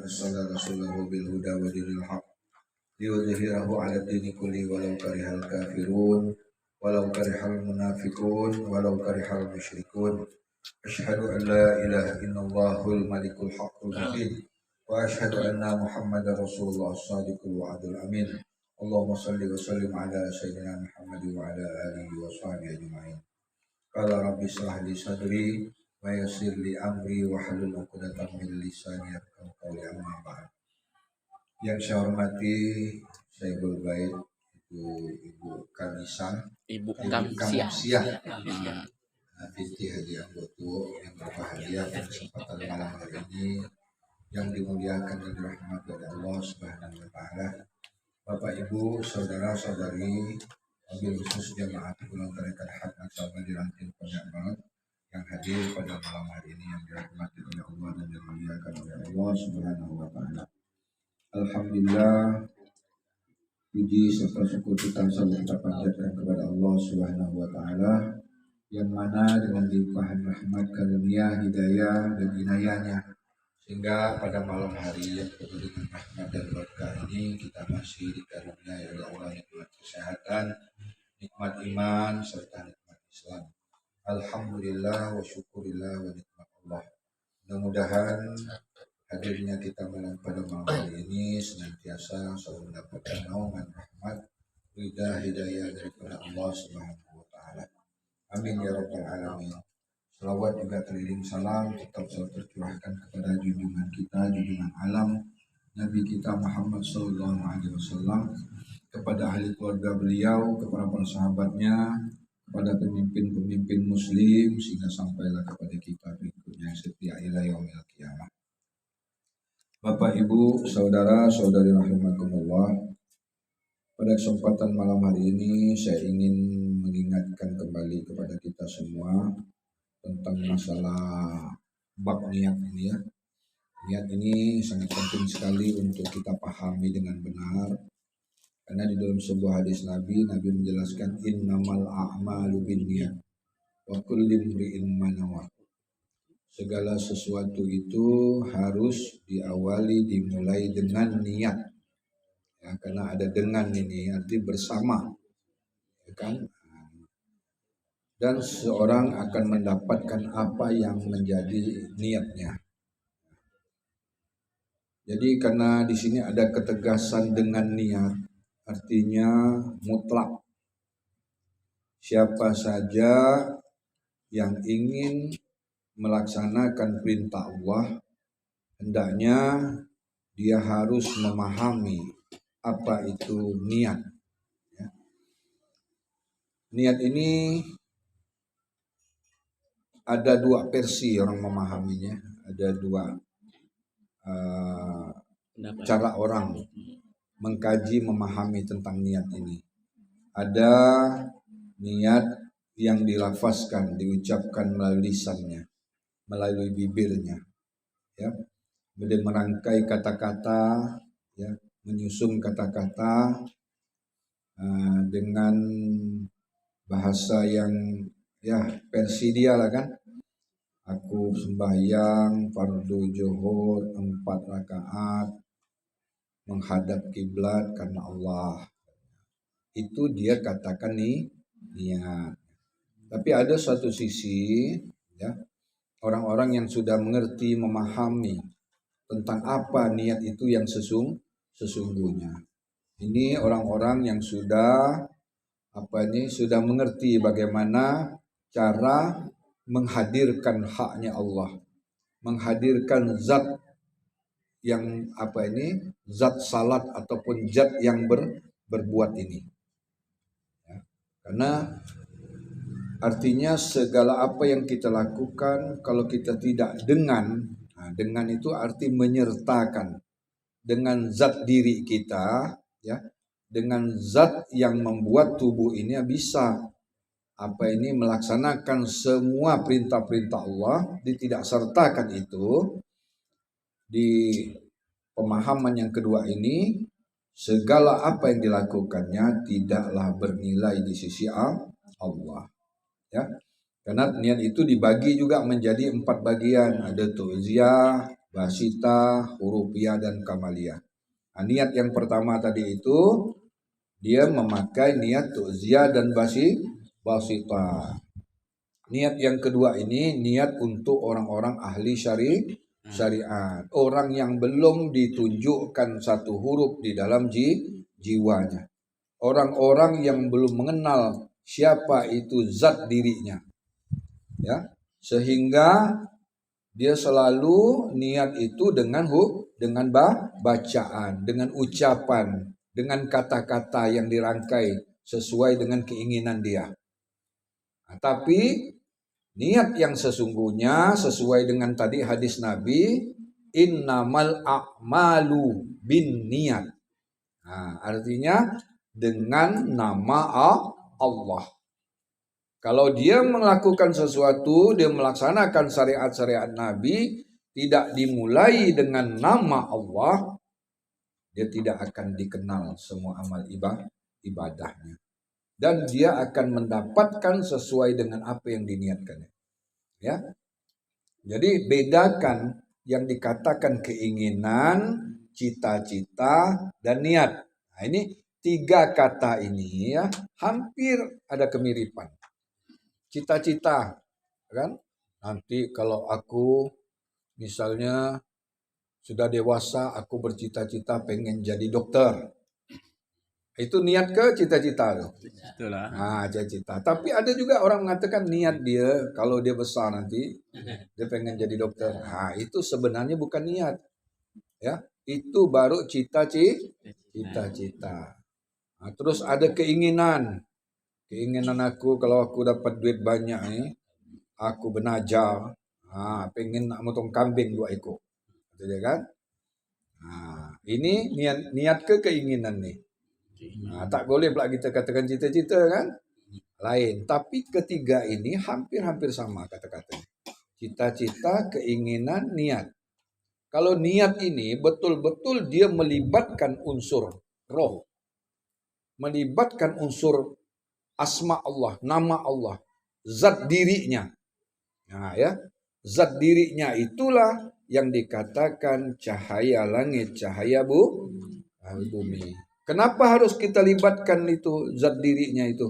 أرسل رسوله بالهدى ودين الحق ليظهره على الدين كله ولو كره الكافرون ولو كره المنافقون ولو كره المشركون أشهد أن لا إله إلا الله الملك الحق المبين وأشهد أن محمدا رسول الله الصادق الوعد الأمين اللهم صل وسلم على سيدنا محمد وعلى آله وصحبه أجمعين. قال رب اشرح لي صدري ويسر لي أمري واحلل عقدة من لساني يفقهوا قولي أما بعد. Yang saya hormati Syekhul Bait Ibu Kamisa, Ibu Kamsiah binti Haji Anggoto yang berbahagia pada kesempatan malam hari ini yang dimuliakan dan dirahmati oleh Allah Subhanahu wa taala. Bapak Ibu, saudara-saudari, wabil khusus jamaah pulang tarekat hak Naksabah di Ranting Pondok Barat yang hadir pada malam hari ini yang dirahmati oleh Allah dan dimuliakan oleh Allah Subhanahu wa taala. Alhamdulillah, puji serta syukur kita selalu kita panjatkan kepada Allah Subhanahu wa taala yang mana dengan limpahan rahmat, karunia, hidayah dan inayahnya sehingga pada malam hari yang penuh dengan rahmat dan berkah ini kita masih dikaruniai oleh Allah nikmat kesehatan, nikmat iman serta nikmat Islam. Alhamdulillah wa syukurillah wa nikmat Allah. Mudah-mudahan hadirnya kita pada malam hari ini senantiasa selalu mendapatkan naungan rahmat, ridha, hidayah daripada Allah Subhanahu wa taala. Amin ya rabbal alamin. Selawat juga teriring salam tetap selalu tercurahkan kepada junjungan kita, junjungan alam Nabi kita Muhammad sallallahu alaihi wasallam, kepada ahli keluarga beliau, kepada para sahabatnya, kepada pemimpin-pemimpin muslim sehingga sampailah kepada kita berikutnya setia ila yaumil qiyamah. Bapak, Ibu, saudara-saudari rahimakumullah, pada kesempatan malam hari ini saya ingin mengingatkan kembali kepada kita semua tentang masalah bab niat ini ya. Niat ini sangat penting sekali untuk kita pahami dengan benar. Karena di dalam sebuah hadis Nabi menjelaskan innamal a'malu binniyat wa kullu imri'in ma nawa. Segala sesuatu itu harus dimulai dengan niat. Ya, karena ada dengan ini arti bersama, ya kan? Dan seorang akan mendapatkan apa yang menjadi niatnya. Jadi karena di sini ada ketegasan dengan niat, artinya mutlak. Siapa saja yang ingin melaksanakan perintah Allah, hendaknya dia harus memahami apa itu niat. Ya. Niat ini ada dua versi orang memahaminya, ada dua cara orang mengkaji memahami tentang niat ini. Ada niat yang dilafazkan, diucapkan melalui lisannya, melalui bibirnya, ya, kemudian merangkai kata-kata, ya, menyusun kata-kata dengan bahasa yang ya versi dia lah kan. Aku sembahyang fardu zuhur 4 rakaat menghadap kiblat karena Allah. Itu dia katakan niat. Tapi ada satu sisi ya, orang-orang yang sudah mengerti, memahami tentang apa niat itu yang sesungguhnya. Ini orang-orang yang sudah sudah mengerti bagaimana cara menghadirkan haknya Allah, menghadirkan zat yang zat salat ataupun zat yang berbuat ini. Ya. Karena artinya segala apa yang kita lakukan kalau kita tidak dengan itu arti menyertakan dengan zat diri kita, ya, dengan zat yang membuat tubuh ini bisa melaksanakan semua perintah-perintah Allah, tidak sertakan itu di pemahaman yang kedua ini, segala apa yang dilakukannya tidaklah bernilai di sisi Allah. Ya, karena niat itu dibagi juga menjadi 4 bagian, ada tu'ziyah, basita, hurufiyah, dan kamaliyah. Nah, niat yang pertama tadi itu dia memakai niat tu'ziyah dan basita. Niat yang kedua ini niat untuk orang-orang ahli syariat. Orang yang belum ditunjukkan satu huruf di dalam jiwanya. Orang-orang yang belum mengenal siapa itu zat dirinya. Ya, sehingga dia selalu niat itu dengan bacaan, dengan ucapan, dengan kata-kata yang dirangkai sesuai dengan keinginan dia. Nah, tapi niat yang sesungguhnya sesuai dengan tadi hadis Nabi, innamal a'malu bin niat. Nah, artinya dengan nama Allah. Kalau dia melakukan sesuatu, dia melaksanakan syariat-syariat Nabi, tidak dimulai dengan nama Allah, dia tidak akan dikenal semua amal ibadahnya. Dan dia akan mendapatkan sesuai dengan apa yang diniatkannya. Ya. Jadi bedakan yang dikatakan keinginan, cita-cita, dan niat. Nah, ini tiga kata ini ya hampir ada kemiripan. Cita-cita, kan? Nanti kalau aku misalnya sudah dewasa, aku bercita-cita pengen jadi dokter. Itu niat ke cita-cita tuh. Itulah. Nah, cita-cita. Tapi ada juga orang mengatakan niat dia kalau dia besar nanti dia pengen jadi dokter. Nah, itu sebenarnya bukan niat. Ya, itu baru cita-cita. Nah, terus ada keinginan. Keinginan aku kalau aku dapat duit banyak nih, aku benajar. Nah, pengen nak motong kambing 2 ekor. Betul ya kan? Nah, ini niat ke keinginan nih. Nah, tak boleh pula kita katakan cita-cita kan? Lain. Tapi ketiga ini hampir-hampir sama kata-katanya. Cita-cita, keinginan, niat. Kalau niat ini betul-betul dia melibatkan unsur roh. Melibatkan unsur asma Allah, nama Allah, zat dirinya. Nah ya, zat dirinya itulah yang dikatakan cahaya langit, cahaya bumi. Kenapa harus kita libatkan itu zat dirinya itu?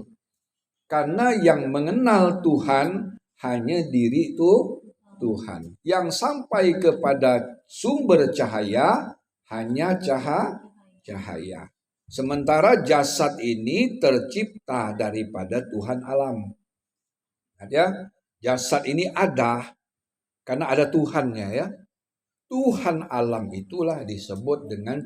Karena yang mengenal Tuhan hanya diri itu Tuhan. Yang sampai kepada sumber cahaya hanya cahaya. Sementara jasad ini tercipta daripada Tuhan alam. Ya, jasad ini ada karena ada Tuhannya ya. Tuhan alam itulah disebut dengan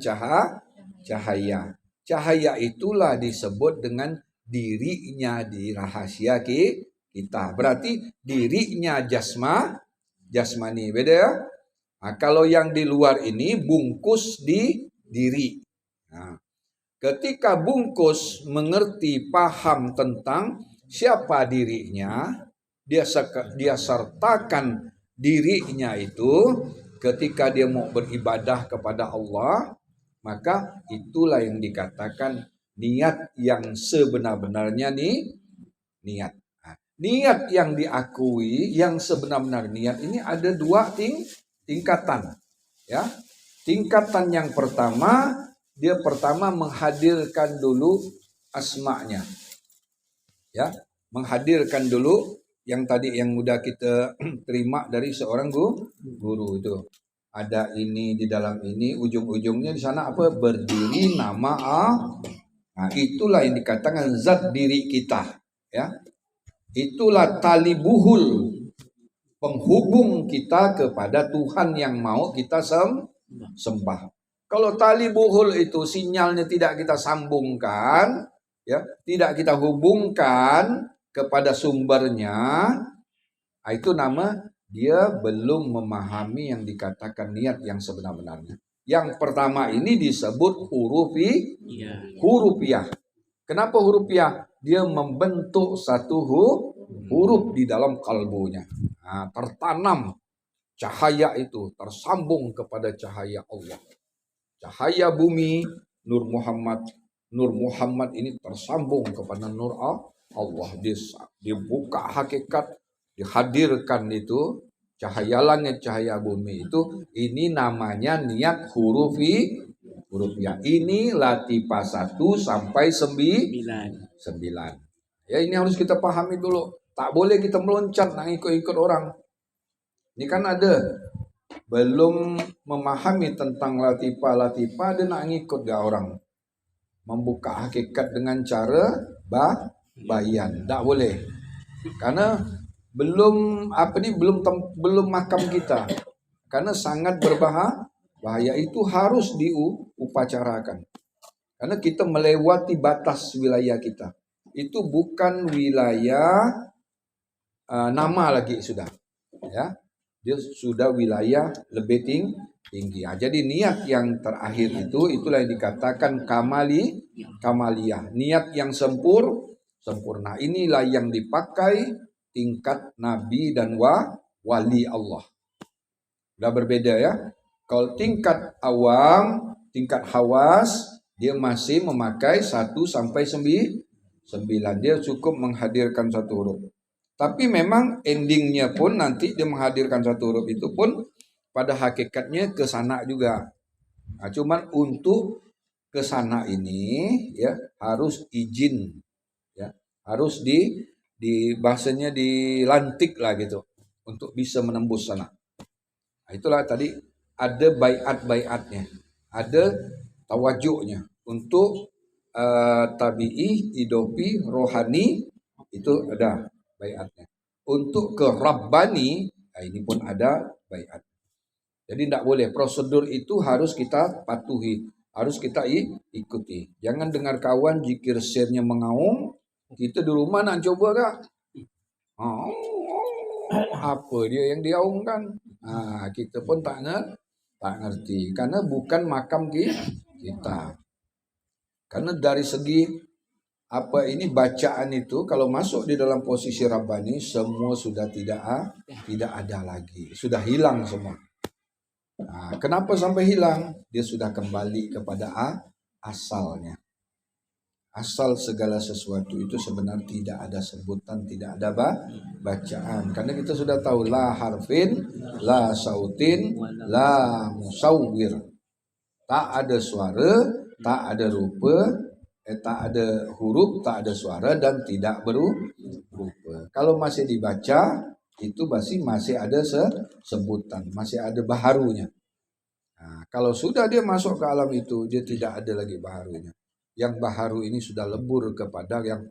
cahaya. Cahaya itulah disebut dengan dirinya di rahasia kita. Berarti dirinya jasmani. Beda ya? Nah, kalau yang di luar ini bungkus di diri. Nah, ketika bungkus mengerti, paham tentang siapa dirinya, dia sertakan dirinya itu ketika dia mau beribadah kepada Allah, maka itulah yang dikatakan niat yang sebenar-benarnya niat. Nah, niat yang diakui, yang sebenar-benar niat ini ada 2 tingkatan. Ya, tingkatan yang pertama, dia pertama menghadirkan dulu asma'nya. Ya, menghadirkan dulu yang tadi yang udah kita terima dari seorang guru itu. Ada ini di dalam ini, ujung-ujungnya di sana apa? Berdiri nama Allah. Nah, itulah yang dikatakan zat diri kita, ya. Itulah tali buhul penghubung kita kepada Tuhan yang mau kita sembah. Kalau tali buhul itu sinyalnya tidak kita sambungkan, ya, tidak kita hubungkan kepada sumbernya, itu nama dia belum memahami yang dikatakan niat yang sebenar-benarnya. Yang pertama ini disebut hurufiah. Kenapa hurufiah? Dia membentuk satu huruf di dalam kalbunya. Nah, tertanam cahaya itu, tersambung kepada cahaya Allah. Cahaya bumi, Nur Muhammad. Nur Muhammad ini tersambung kepada Nur Allah. Dibuka hakikat, dihadirkan itu cahaya langit, cahaya bumi itu, ini namanya niat huruf ya. Ini latifah 1 sampai 9. Ya, ini harus kita pahami dulu. Tak boleh kita meloncat nak ikut-ikut orang. Ini kan ada belum memahami tentang latifah, dia nak ngikut gak orang. Membuka hakikat dengan cara bayan. Tak boleh. Karena belum belum makam kita. Karena sangat bahaya, itu harus diupacarakan. Karena kita melewati batas wilayah kita. Itu bukan wilayah nama lagi sudah. Ya. Dia sudah wilayah lebih tinggi. Jadi niat yang terakhir itulah yang dikatakan kamaliyah. Niat yang sempurna. Inilah yang dipakai tingkat nabi dan wali Allah. Udah berbeda ya. Kalau tingkat awam, tingkat hawas, dia masih memakai 1 sampai 9. Dia cukup menghadirkan 1 huruf. Tapi memang endingnya pun nanti dia menghadirkan 1 huruf itu pun pada hakikatnya ke sana juga. Nah, cuman untuk ke sana ini ya harus izin, ya harus di bahasanya dilantik lah gitu untuk bisa menembus sana. Nah, itulah tadi ada baiat-baiatnya, ada tawajuhnya untuk tabi'i, idopi, rohani itu ada baiatnya. Untuk ke Rabbani, nah ini pun ada baiat. Jadi tidak boleh, prosedur itu harus kita patuhi, harus kita ikuti. Jangan dengar kawan jikir share-nya mengaum, kita di rumah nak coba kak. Apa dia yang diaumkan? Nah, kita pun tak ngerti, karena bukan makam kita. Karena dari segi bacaan itu kalau masuk di dalam posisi Rabbani semua sudah tidak ada lagi, sudah hilang semua. Nah, kenapa sampai hilang? Dia sudah kembali kepada asalnya. Asal segala sesuatu itu sebenarnya tidak ada sebutan, tidak ada bacaan. Karena kita sudah tahu la harfin, la sautin, la musawwir. Tak ada suara, tak ada rupa, tak ada huruf, tak ada suara, dan tidak berupa. Kalau masih dibaca, itu masih ada sebutan, masih ada baharunya. Nah, kalau sudah dia masuk ke alam itu, dia tidak ada lagi baharunya. Yang baharu ini sudah lebur kepada yang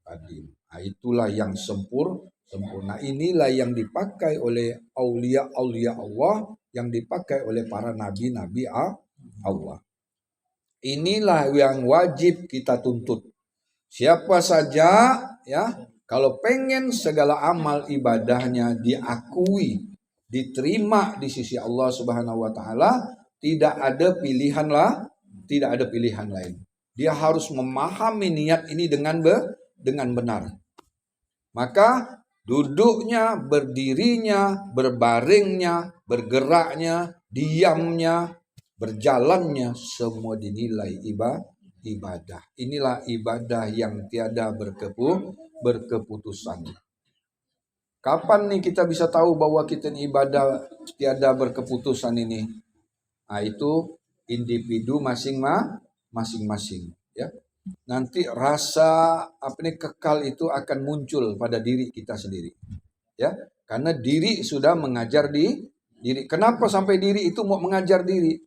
qadim. Nah, itulah yang sempurna. Inilah yang dipakai oleh aulia Allah, yang dipakai oleh para nabi-nabi Allah. Inilah yang wajib kita tuntut. Siapa saja ya, kalau pengen segala amal ibadahnya diakui, diterima di sisi Allah Subhanahu wa taala, tidak ada pilihan lain. Dia harus memahami niat ini dengan benar. Maka duduknya, berdirinya, berbaringnya, bergeraknya, diamnya, berjalannya semua dinilai ibadah. Inilah ibadah yang tiada berkeputusan. Kapan nih kita bisa tahu bahwa kita ini ibadah tiada berkeputusan ini? Nah, itu individu masing-masing ya. Nanti rasa kekal itu akan muncul pada diri kita sendiri. Ya, karena diri sudah mengajar diri. Kenapa sampai diri itu mau mengajar diri?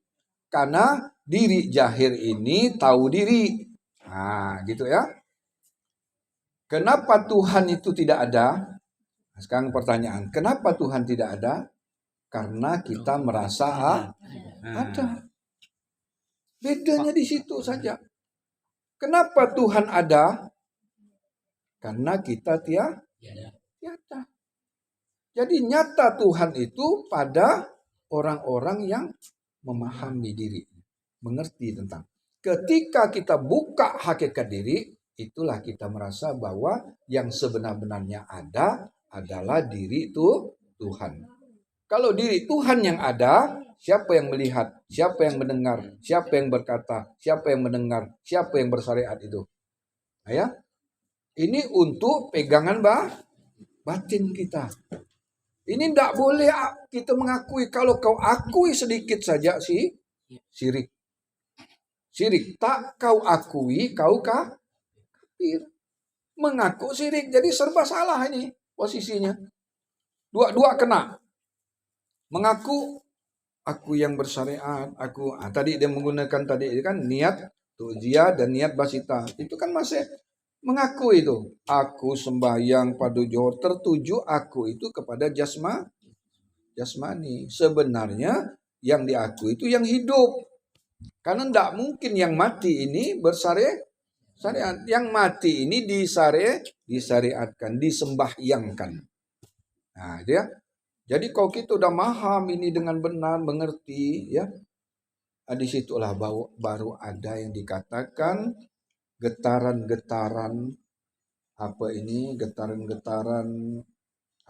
Karena diri jahir ini tahu diri. Nah, gitu ya. Kenapa Tuhan itu tidak ada? Nah, sekarang pertanyaan, kenapa Tuhan tidak ada? Karena kita merasa ada. Bedanya di situ saja. Kenapa Tuhan ada? Karena kita tiada. Jadi nyata Tuhan itu pada orang-orang yang memahami diri, mengerti tentang. Ketika kita buka hakikat diri, itulah kita merasa bahwa yang sebenar-benarnya ada adalah diri itu Tuhan. Kalau diri Tuhan yang ada, siapa yang melihat, siapa yang mendengar, siapa yang berkata, siapa yang mendengar, siapa yang bersyariat itu? Nah, ya, ini untuk pegangan batin kita. Ini tidak boleh kita mengakui. Kalau kau akui sedikit saja syirik. Syirik. Tak kau akui, kau kafir. Mengaku syirik. Jadi serba salah ini posisinya. Dua-dua kena. Mengaku aku yang bersyariat, tadi dia menggunakan tadi kan niat tu'ziyah dan niat basita. Itu kan masih mengaku itu. Aku sembahyang pada Johor, tertuju aku itu kepada jasmani. Sebenarnya yang diakui itu yang hidup. Karena tidak mungkin yang mati ini syariat. Yang mati ini disyariatkan, disembahyangkan. Nah, dia. Jadi kalau kita udah paham ini dengan benar, mengerti, ya, disitulah baru ada yang dikatakan getaran-getaran getaran-getaran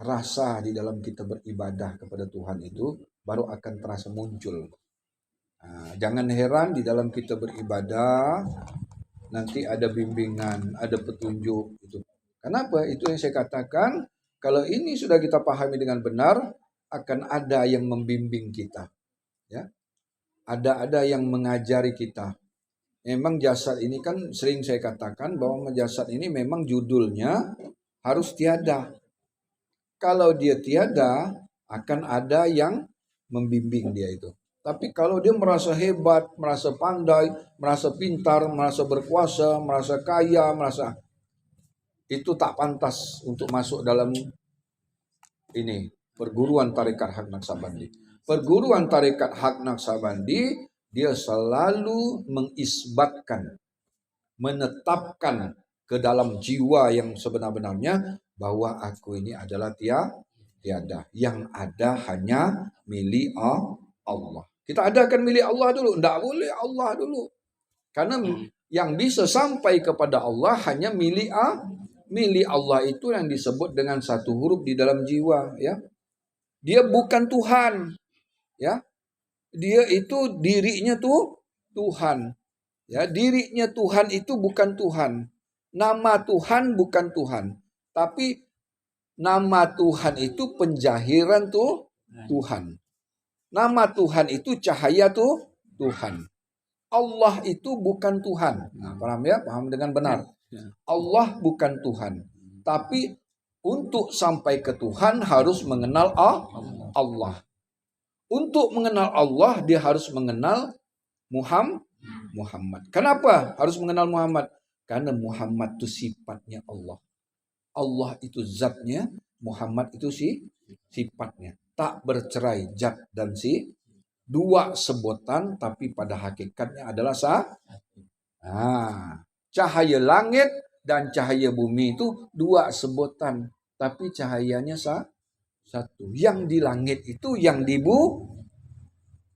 rasa di dalam kita beribadah kepada Tuhan itu baru akan terasa muncul. Nah, jangan heran di dalam kita beribadah nanti ada bimbingan, ada petunjuk itu. Kenapa? Itu yang saya katakan. Kalau ini sudah kita pahami dengan benar, akan ada yang membimbing kita. Ya. Ada yang mengajari kita. Memang jasad ini kan sering saya katakan bahwa jasad ini memang judulnya harus tiada. Kalau dia tiada, akan ada yang membimbing dia itu. Tapi kalau dia merasa hebat, merasa pandai, merasa pintar, merasa berkuasa, merasa kaya, itu tak pantas untuk masuk dalam ini perguruan tarekat Haq Naqsabandi. Perguruan tarekat Haq Naqsabandi dia selalu mengisbatkan, menetapkan ke dalam jiwa yang sebenar-benarnya bahwa aku ini adalah tiada. Yang ada hanya milik Allah. Kita adakan milik Allah dulu. Tidak boleh Allah dulu. Karena yang bisa sampai kepada Allah hanya milik Allah itu yang disebut dengan satu huruf di dalam jiwa, ya. Dia bukan Tuhan, ya. Dia itu dirinya Tuhan. Ya, dirinya Tuhan itu bukan Tuhan. Nama Tuhan bukan Tuhan. Tapi nama Tuhan itu penjahiran Tuhan. Nama Tuhan itu cahaya Tuhan. Allah itu bukan Tuhan. Nah, paham ya? Paham dengan benar. Allah bukan Tuhan. Tapi untuk sampai ke Tuhan harus mengenal Allah. Untuk mengenal Allah dia harus mengenal Muhammad. Kenapa harus mengenal Muhammad? Karena Muhammad itu sifatnya Allah. Allah itu zatnya, Muhammad itu sifatnya. Tak bercerai zat dan dua sebutan tapi pada hakikatnya adalah cahaya langit dan cahaya bumi itu dua sebutan tapi cahayanya satu. Yang di langit itu yang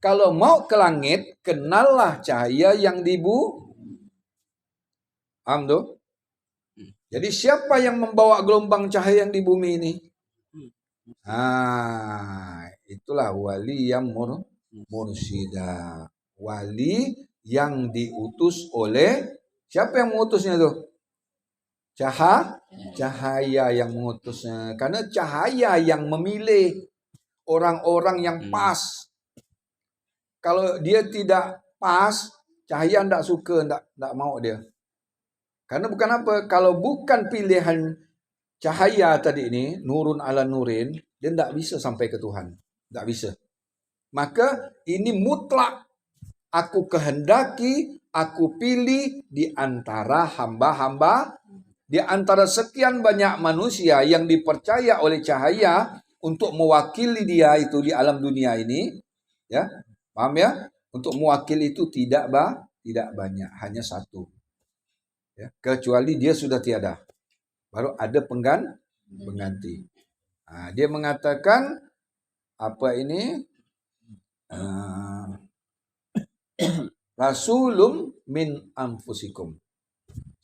kalau mau ke langit kenallah cahaya yang paham tuh? Jadi siapa yang membawa gelombang cahaya yang di bumi ini? Itulah wali yang mursyidah. Wali yang diutus oleh siapa yang mengutusnya tuh? Cahaya yang mengutusnya. Karena cahaya yang memilih orang-orang yang pas. Kalau dia tidak pas, cahaya tidak suka, tidak mau dia. Karena bukan apa? Kalau bukan pilihan cahaya tadi ini, nurun ala nurin, dia tidak bisa sampai ke Tuhan. Tidak bisa. Maka ini mutlak. Aku kehendaki, aku pilih di antara hamba-hamba, di antara sekian banyak manusia yang dipercaya oleh cahaya untuk mewakili dia itu di alam dunia ini. Ya, paham ya? Untuk mewakili itu tidak banyak, hanya satu. Ya, kecuali dia sudah tiada. Baru ada pengganti. Dia mengatakan apa ini? Rasulum min anfusikum.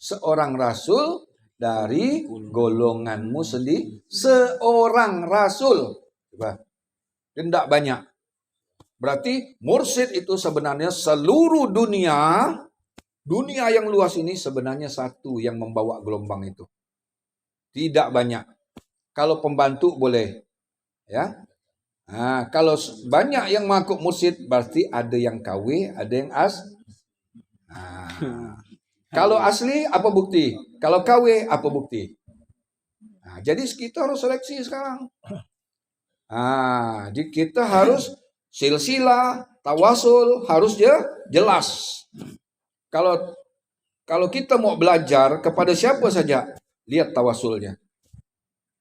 Seorang rasul dari golonganmu sendiri. Seorang rasul. Coba. Tidak banyak. Berarti mursyid itu sebenarnya seluruh dunia yang luas ini sebenarnya satu yang membawa gelombang itu. Tidak banyak. Kalau pembantu boleh. Ya. Nah, kalau banyak yang mengaku mursyid berarti ada yang KW, ada yang Nah, kalau asli apa bukti? Kalau KW apa bukti? Nah, jadi kita harus seleksi sekarang. Jadi kita harus silsilah, tawasul harus jelas. Kalau kalau kita mau belajar kepada siapa saja, lihat tawasulnya,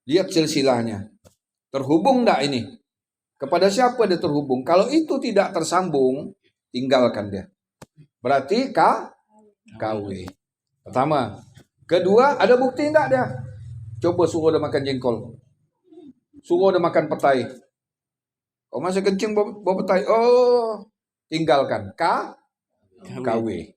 lihat silsilahnya. Terhubung enggak ini? Kepada siapa dia terhubung? Kalau itu tidak tersambung, tinggalkan dia. Berarti KW. Pertama. Kedua, ada bukti enggak dia? Coba suruh dia makan jengkol. Suruh dia makan petai. Oh, masih kencing bawa petai. Oh, tinggalkan. KW.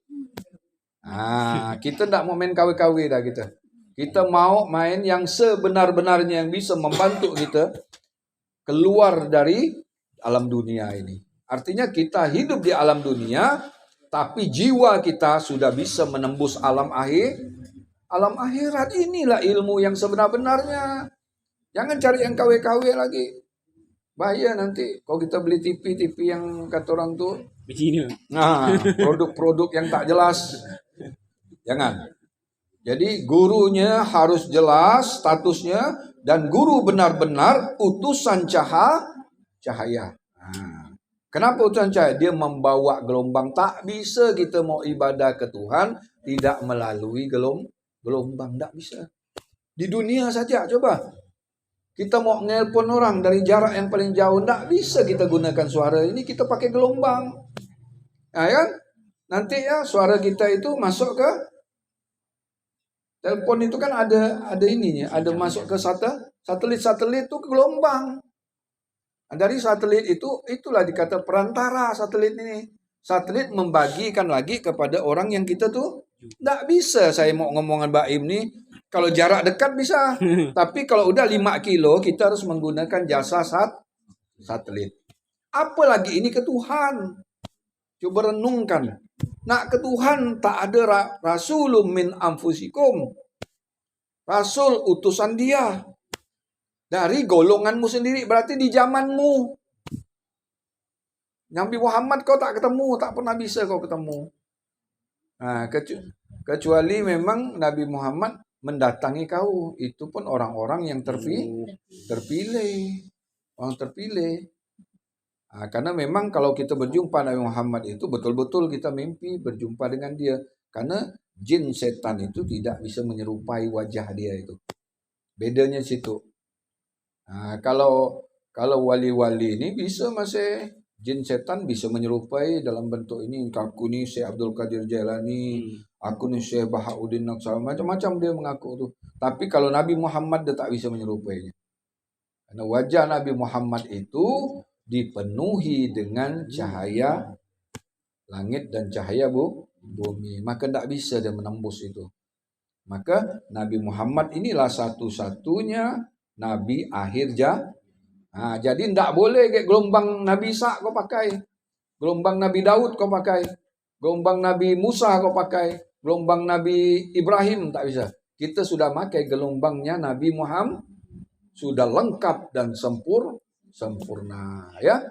Kita enggak mau main KW-KW dah kita. Kita mau main yang sebenar-benarnya yang bisa membantu kita keluar dari alam dunia ini. Artinya kita hidup di alam dunia, tapi jiwa kita sudah bisa menembus alam akhirat. Inilah ilmu yang sebenar-benarnya. Jangan cari yang KW-KW lagi. Bahaya nanti kalau kita beli TV yang kata orang tuh produk-produk yang tak jelas. Jangan. Jadi gurunya harus jelas statusnya dan guru benar-benar utusan cahaya. Kenapa utusan cahaya? Dia membawa gelombang. Tak bisa kita mau ibadah ke Tuhan tidak melalui gelombang. Tak bisa. Di dunia saja coba. Kita mau nelpon orang dari jarak yang paling jauh. Tak bisa kita gunakan suara ini. Kita pakai gelombang. Ya, nanti ya suara kita itu masuk ke telepon itu kan ada ininya, ada masuk ke satelit itu ke gelombang. Dari satelit itulah dikata perantara satelit ini. Satelit membagikan lagi kepada orang yang kita tuh tidak bisa. Saya mau ngomongan Mbak Im nih, kalau jarak dekat bisa, tapi kalau udah 5 kilo kita harus menggunakan jasa satelit. Apalagi ini ke Tuhan. Coba renungkan. Nah, ke Tuhan tak ada rasulun min anfusikum. Rasul utusan dia. Dari golonganmu sendiri. Berarti di zamanmu. Nabi Muhammad kau tak ketemu. Tak pernah bisa kau ketemu. Nah, kecuali memang Nabi Muhammad mendatangi kau. Itu pun orang-orang yang terpilih. Orang terpilih. Karena memang kalau kita berjumpa Nabi Muhammad itu betul-betul kita mimpi berjumpa dengan dia. Karena jin setan itu tidak bisa menyerupai wajah dia itu. Bedanya situ. Kalau wali-wali ini bisa masih jin setan bisa menyerupai dalam bentuk ini. Aku ni Syekh Abdul Qadir Jailani, aku ni Syekh Bahauddin Naqshbandi, macam-macam dia mengaku tuh. Tapi kalau Nabi Muhammad dia tak bisa menyerupainya. Karena wajah Nabi Muhammad itu dipenuhi dengan cahaya langit dan cahaya bumi. Maka tidak bisa dia menembus itu. Maka Nabi Muhammad inilah satu-satunya Nabi akhir zaman. Jadi tidak boleh kayak gelombang Nabi Isa kau pakai. Gelombang Nabi Daud kau pakai. Gelombang Nabi Musa kau pakai. Gelombang Nabi Ibrahim tak bisa. Kita sudah pakai gelombangnya Nabi Muhammad. Sudah lengkap dan sempurna, ya.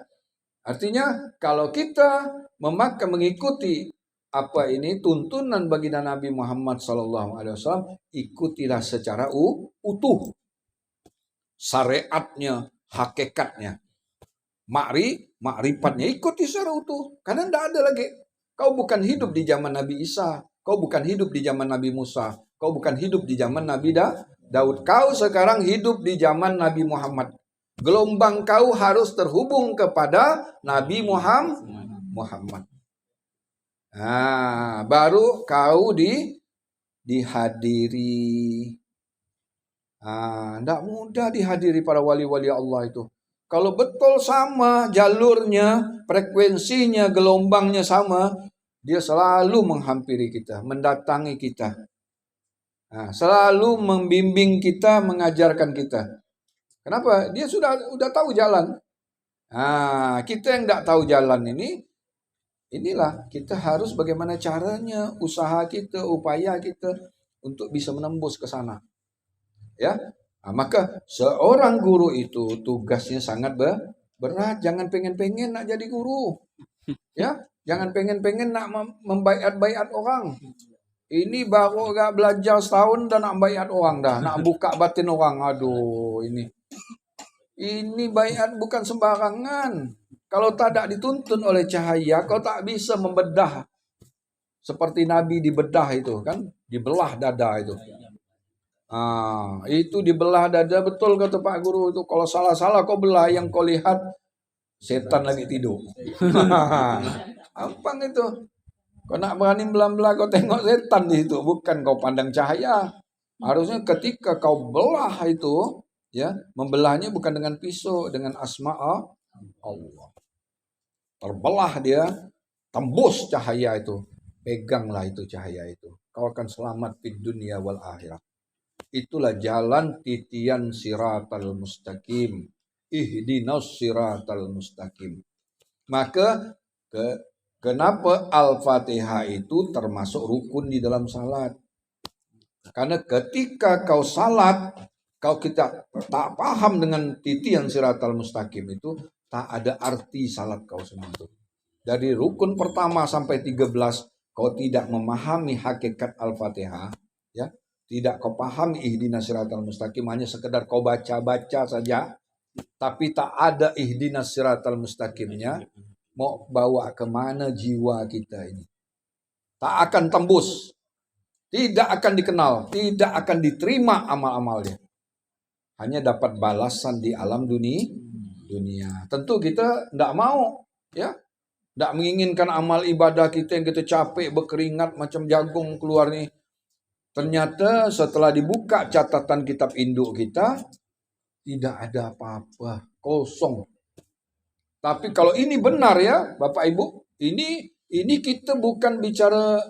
Artinya kalau kita mengikuti apa ini tuntunan baginda Nabi Muhammad SAW, ikutilah secara utuh syariatnya, hakikatnya, makrifatnya, ikuti secara utuh. Karena tidak ada lagi. Kau bukan hidup di zaman Nabi Isa, kau bukan hidup di zaman Nabi Musa, kau bukan hidup di zaman Nabi Daud. Kau sekarang hidup di zaman Nabi Muhammad. Gelombang kau harus terhubung kepada Nabi Muhammad. Baru kau dihadiri. Tidak mudah dihadiri para wali-wali Allah itu. Kalau betul sama jalurnya, frekuensinya, gelombangnya sama, dia selalu menghampiri kita, mendatangi kita. Selalu membimbing kita, mengajarkan kita. Kenapa? Dia sudah tahu jalan. Kita yang tidak tahu jalan inilah kita harus bagaimana caranya, usaha kita, upaya kita untuk bisa menembus ke sana. Ya, Maka seorang guru itu tugasnya sangat berat. Jangan pengen-pengen nak jadi guru. Ya, jangan pengen-pengen nak membaiat-baiat orang. Ini baru gak belajar setahun dan nak baiat orang dah, nak buka batin orang. Aduh, ini baiat bukan sembarangan. Kalau tak ada dituntun oleh cahaya, kau tak bisa membedah. Seperti Nabi dibedah itu kan, dibelah dada itu. Itu dibelah dada, betul kata Pak Guru itu. Kalau salah-salah kau belah, yang kau lihat setan lagi tidur. Gampang itu. Kau nak berani belah-belah, kau tengok setan di situ, bukan kau pandang cahaya. Harusnya ketika kau belah itu, ya, membelahnya bukan dengan pisau, dengan asma Allah. Terbelah dia, tembus cahaya itu. Peganglah itu cahaya itu. Kau akan selamat di dunia wal akhirat. Itulah jalan titian siratal mustaqim. Ihdinas siratal mustaqim. Maka kenapa Al-Fatihah itu termasuk rukun di dalam salat? Karena ketika kau salat, kita tak paham dengan titian siratal mustaqim itu, tak ada arti salat kau semua itu. Dari rukun pertama sampai 13 kau tidak memahami hakikat Al-Fatihah, ya, tidak kau pahami ihdinas siratal mustaqim, hanya sekedar kau baca-baca saja, tapi tak ada ihdinas siratal mustaqimnya, mau bawa kemana jiwa kita ini? Tak akan tembus, tidak akan dikenal, tidak akan diterima amal-amalnya. Hanya dapat balasan di alam dunia. Tentu kita tidak mau, ya, tidak menginginkan amal ibadah kita yang kita capek berkeringat macam jagung keluar nih. Ternyata setelah dibuka catatan kitab induk kita, tidak ada apa-apa, kosong. Tapi kalau ini benar ya, Bapak Ibu, ini kita bukan bicara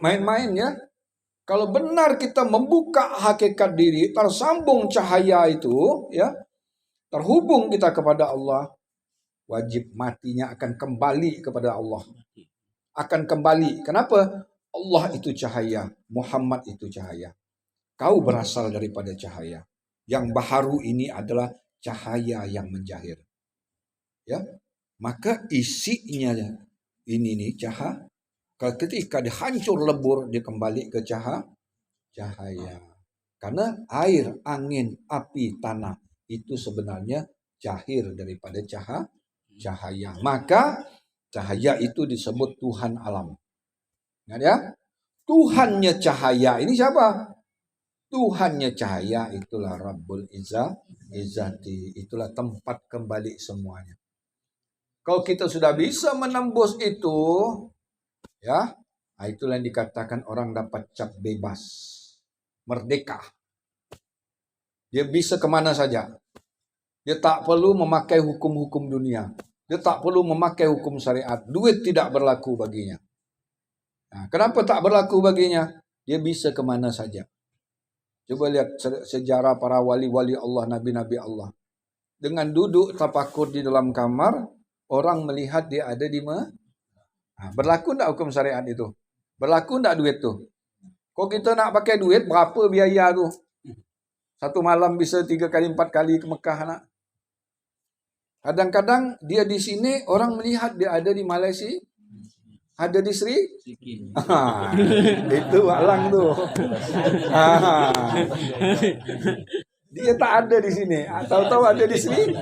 main-main ya. Kalau benar kita membuka hakikat diri, tersambung cahaya itu, ya, terhubung kita kepada Allah, wajib matinya akan kembali kepada Allah. Akan kembali. Kenapa? Allah itu cahaya, Muhammad itu cahaya. Kau berasal daripada cahaya. Yang baharu ini adalah cahaya yang menjahir. Ya, maka isinya ini nih cahaya. Ketika dihancur lebur, dia kembali ke cahaya. Karena air, angin, api, tanah itu sebenarnya jahir daripada cahaya. Maka cahaya itu disebut Tuhan alam. Ingat ya? Tuhannya cahaya ini siapa? Tuhannya cahaya itulah Rabbul Izzati. Itulah tempat kembali semuanya. Kalau kita sudah bisa menembus itu, ya, itulah yang dikatakan orang dapat cap bebas, merdeka. Dia bisa kemana saja. Dia tak perlu memakai hukum-hukum dunia. Dia tak perlu memakai hukum syariat. Duit tidak berlaku baginya. Nah, kenapa tak berlaku baginya? Dia bisa kemana saja. Coba lihat sejarah para wali-wali Allah, nabi-nabi Allah. Dengan duduk tafakur di dalam kamar, orang melihat dia ada di mana? Nah, berlaku tak hukum syariat itu? Berlaku tak duit tu? Kalau kita nak pakai duit, berapa biaya tu? Satu malam bisa 3 kali 4 kali ke Mekah nak. Kadang-kadang dia di sini, orang melihat dia ada di Malaysia. Ada di Sri? Itu walang tu. Dia tak ada di sini. Tahu-tahu ada di Sri?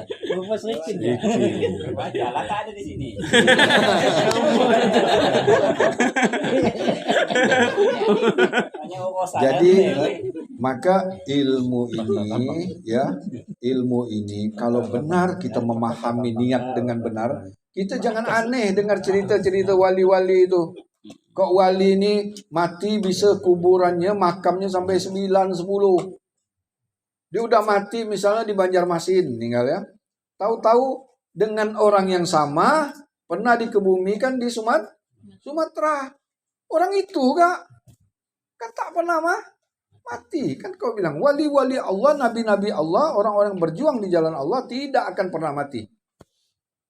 Majalah tak ada di sini. Jadi maka ilmu ini kalau benar kita memahami niat dengan benar, kita jangan aneh dengar cerita-cerita wali-wali itu. Kok wali ini mati bisa kuburannya, makamnya sampai 9-10. Dia udah mati misalnya di Banjarmasin tinggal ya. Tahu-tahu dengan orang yang sama pernah dikebumikan di Sumatera. Orang itu kan tak pernah mati. Kan kau bilang wali-wali Allah, nabi-nabi Allah, orang-orang berjuang di jalan Allah tidak akan pernah mati.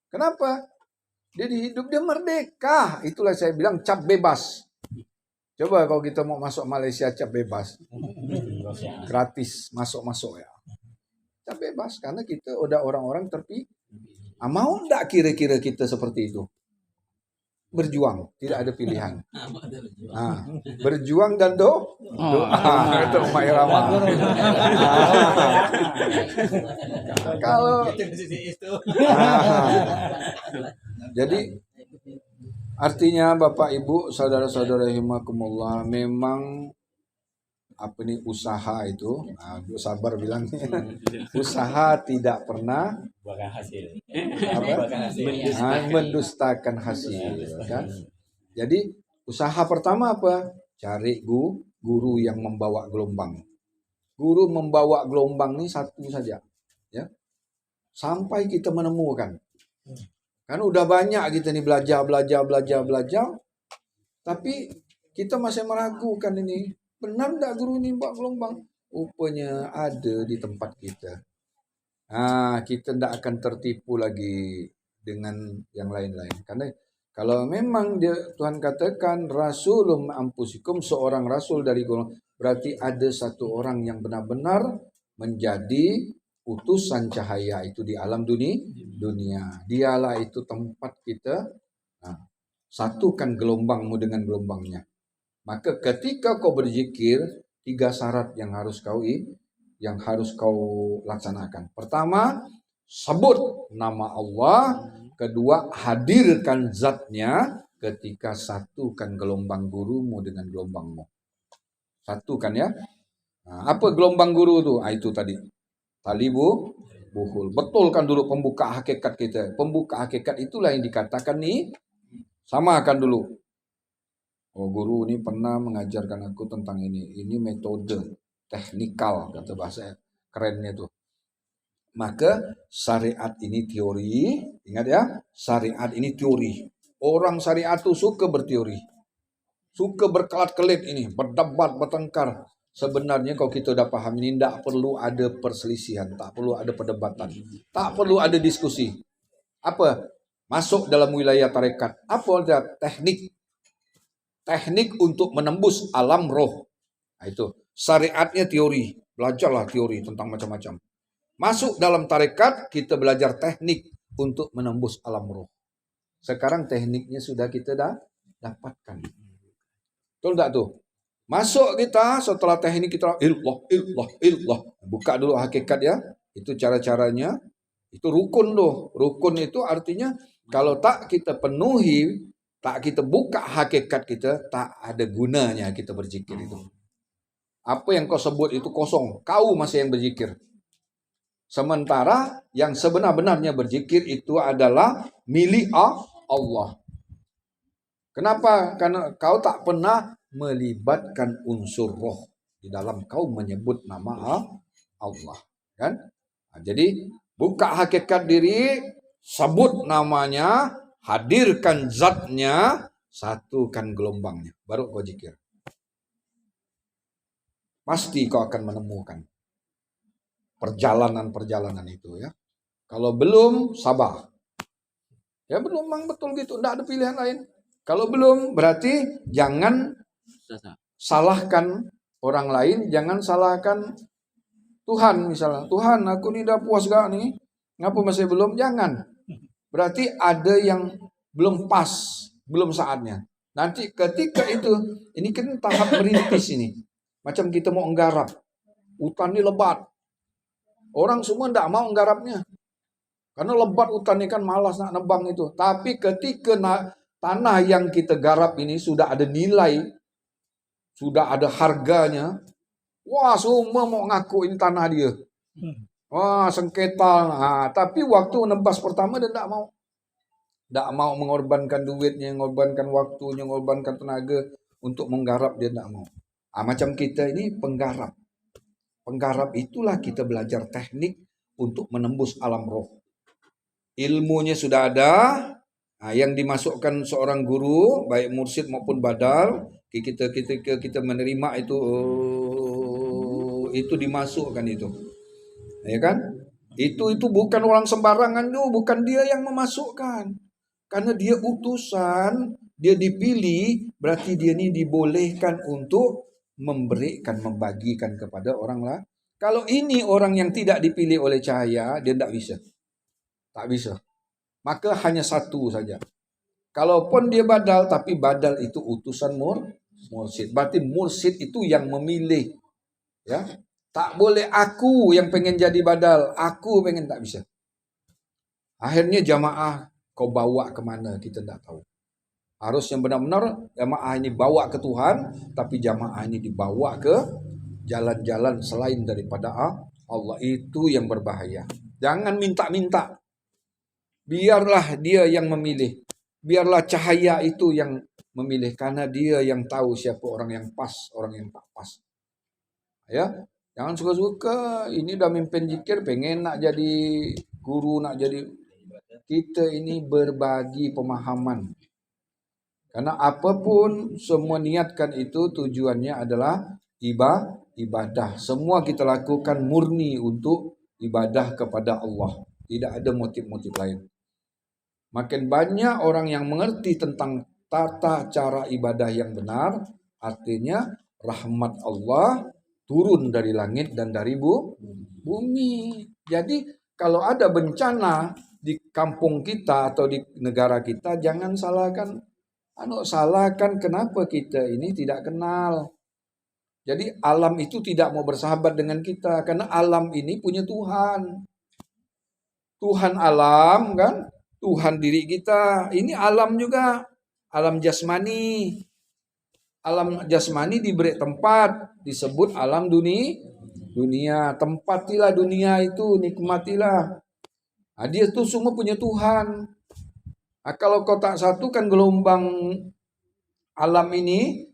Kenapa? Dia hidup, dia merdeka. Itulah saya bilang cap bebas. Coba kalau kita mau masuk Malaysia cap bebas, gratis masuk ya. Cap bebas karena kita udah orang-orang terpilih. Mau enggak kira-kira kita seperti itu? Berjuang, tidak ada pilihan. Berjuang dan doa. Kata Mak Irama. Kalau jadi artinya Bapak Ibu, saudara-saudara rahimakumullah, memang usaha itu, sabar bilang, usaha tidak pernah mendustakan hasil, kan? Jadi usaha pertama apa? Cari guru yang membawa gelombang. Guru membawa gelombang ini satu saja, ya. Sampai kita menemukan. Kan udah banyak kita nih belajar, tapi kita masih meragukan ini. Benar enggak guru ini bawa gelombang? Rupanya ada di tempat kita. Kita tidak akan tertipu lagi dengan yang lain-lain. Karena kalau memang Tuhan katakan rasulum ampusikum, seorang rasul dari golongan, berarti ada satu orang yang benar-benar menjadi utusan cahaya itu di alam dunia. Dialah itu tempat kita. Satukan gelombangmu dengan gelombangnya. Maka ketika kau berzikir, 3 syarat yang harus kau laksanakan. Pertama, sebut nama Allah. Kedua, hadirkan zatnya. Ketika satukan gelombang gurumu dengan gelombangmu. Satukan ya. Apa gelombang guru itu? Itu tadi. Tali buhul. Betulkan dulu pembuka hakikat kita. Pembuka hakikat itulah yang dikatakan nih. Samakan dulu. Guru ini pernah mengajarkan aku tentang ini. Ini metode teknikal, kata bahasa kerennya tuh. Maka syariat ini teori. Ingat ya, syariat ini teori. Orang syariat tuh suka berteori. Suka berkelat-kelit ini, berdebat, bertengkar. Sebenarnya kalau kita udah paham ini, tidak perlu ada perselisihan, tak perlu ada perdebatan, tak perlu ada diskusi. Apa? Masuk dalam wilayah tarekat. Apa teknik? Teknik untuk menembus alam roh. Itu syariatnya teori. Belajarlah teori tentang macam-macam. Masuk dalam tarekat, kita belajar teknik untuk menembus alam roh. Sekarang tekniknya sudah kita dapatkan. Betul enggak tuh? Masuk kita, setelah teknik kita illah. Buka dulu hakikat ya. Itu cara-caranya. Itu rukun tuh. Rukun itu artinya kalau tak kita penuhi, tak kita buka hakikat kita, tak ada gunanya kita berzikir itu. Apa yang kau sebut itu kosong. Kau masih yang berzikir. Sementara yang sebenar-benarnya berzikir itu adalah milik Allah. Kenapa? Karena kau tak pernah melibatkan unsur roh di dalam kau menyebut nama Allah. Kan? Jadi buka hakikat diri, sebut namanya, hadirkan zatnya, satukan gelombangnya. Baru kau zikir. Pasti kau akan menemukan perjalanan-perjalanan itu ya. Kalau belum, sabar. Ya belum, memang betul gitu. Tidak ada pilihan lain. Kalau belum, berarti jangan salahkan orang lain. Jangan salahkan Tuhan misalnya. Tuhan, aku ini udah puas gak nih? Ngapa masih belum? Jangan. Berarti ada yang belum pas. Belum saatnya. Nanti ketika itu, ini kan tahap merintis ini. Macam kita mau nggarap. Hutan ini lebat. Orang semua tidak mau nggarapnya. Karena lebat hutan ini kan malas nak nebang itu. Tapi ketika tanah yang kita garap ini sudah ada nilai, sudah ada harganya, wah semua mau ngaku ini tanah dia. Wah sengketa. Tapi waktu nebas pertama dia tidak mau. Tidak mau mengorbankan duitnya, mengorbankan waktunya, mengorbankan tenaga untuk menggarap, dia tidak mau. Macam kita ini penggarap. Penggarap itulah kita belajar teknik untuk menembus alam roh. Ilmunya sudah ada. Yang dimasukkan seorang guru, baik mursyid maupun badal, kita menerima itu dimasukkan itu. Ya kan? Itu bukan orang sembarangan tuh, bukan dia yang memasukkan. Karena dia utusan Dia dipilih, berarti dia ni dibolehkan untuk memberikan, membagikan kepada orang lain. Kalau ini orang yang tidak dipilih oleh cahaya, dia tak bisa. Tak bisa. Maka hanya satu saja. Kalaupun dia badal, tapi badal itu utusan mursyid. Berarti mursyid itu yang memilih. Ya, tak boleh aku yang pengen jadi badal. Aku pengen, tak bisa. Akhirnya jamaah kau bawa kemana kita tak tahu. Harus yang benar-benar jamaah ini bawa ke Tuhan, tapi jamaah ini dibawa ke jalan-jalan selain daripada Allah. Itu yang berbahaya. Jangan minta-minta. Biarlah dia yang memilih. Biarlah cahaya itu yang memilih. Karena dia yang tahu siapa orang yang pas, orang yang tak pas. Ya, jangan suka-suka. Ini udah mimpin zikir, pengen nak jadi guru, nak jadi. Kita ini berbagi pemahaman. Karena apapun semua niatkan itu tujuannya adalah ibadah. Semua kita lakukan murni untuk ibadah kepada Allah. Tidak ada motif-motif lain. Makin banyak orang yang mengerti tentang tata cara ibadah yang benar, artinya rahmat Allah turun dari langit dan dari bumi. Jadi kalau ada bencana di kampung kita atau di negara kita, jangan salahkan salahkan kenapa kita ini tidak kenal. Jadi alam itu tidak mau bersahabat dengan kita karena alam ini punya Tuhan. Tuhan alam kan, Tuhan diri kita. Ini alam juga, alam jasmani. Alam jasmani diberi tempat, disebut alam dunia. Tempatilah dunia itu, nikmatilah. Nah, dia tuh semua punya Tuhan. Nah, kalau kau tak satukan gelombang alam ini,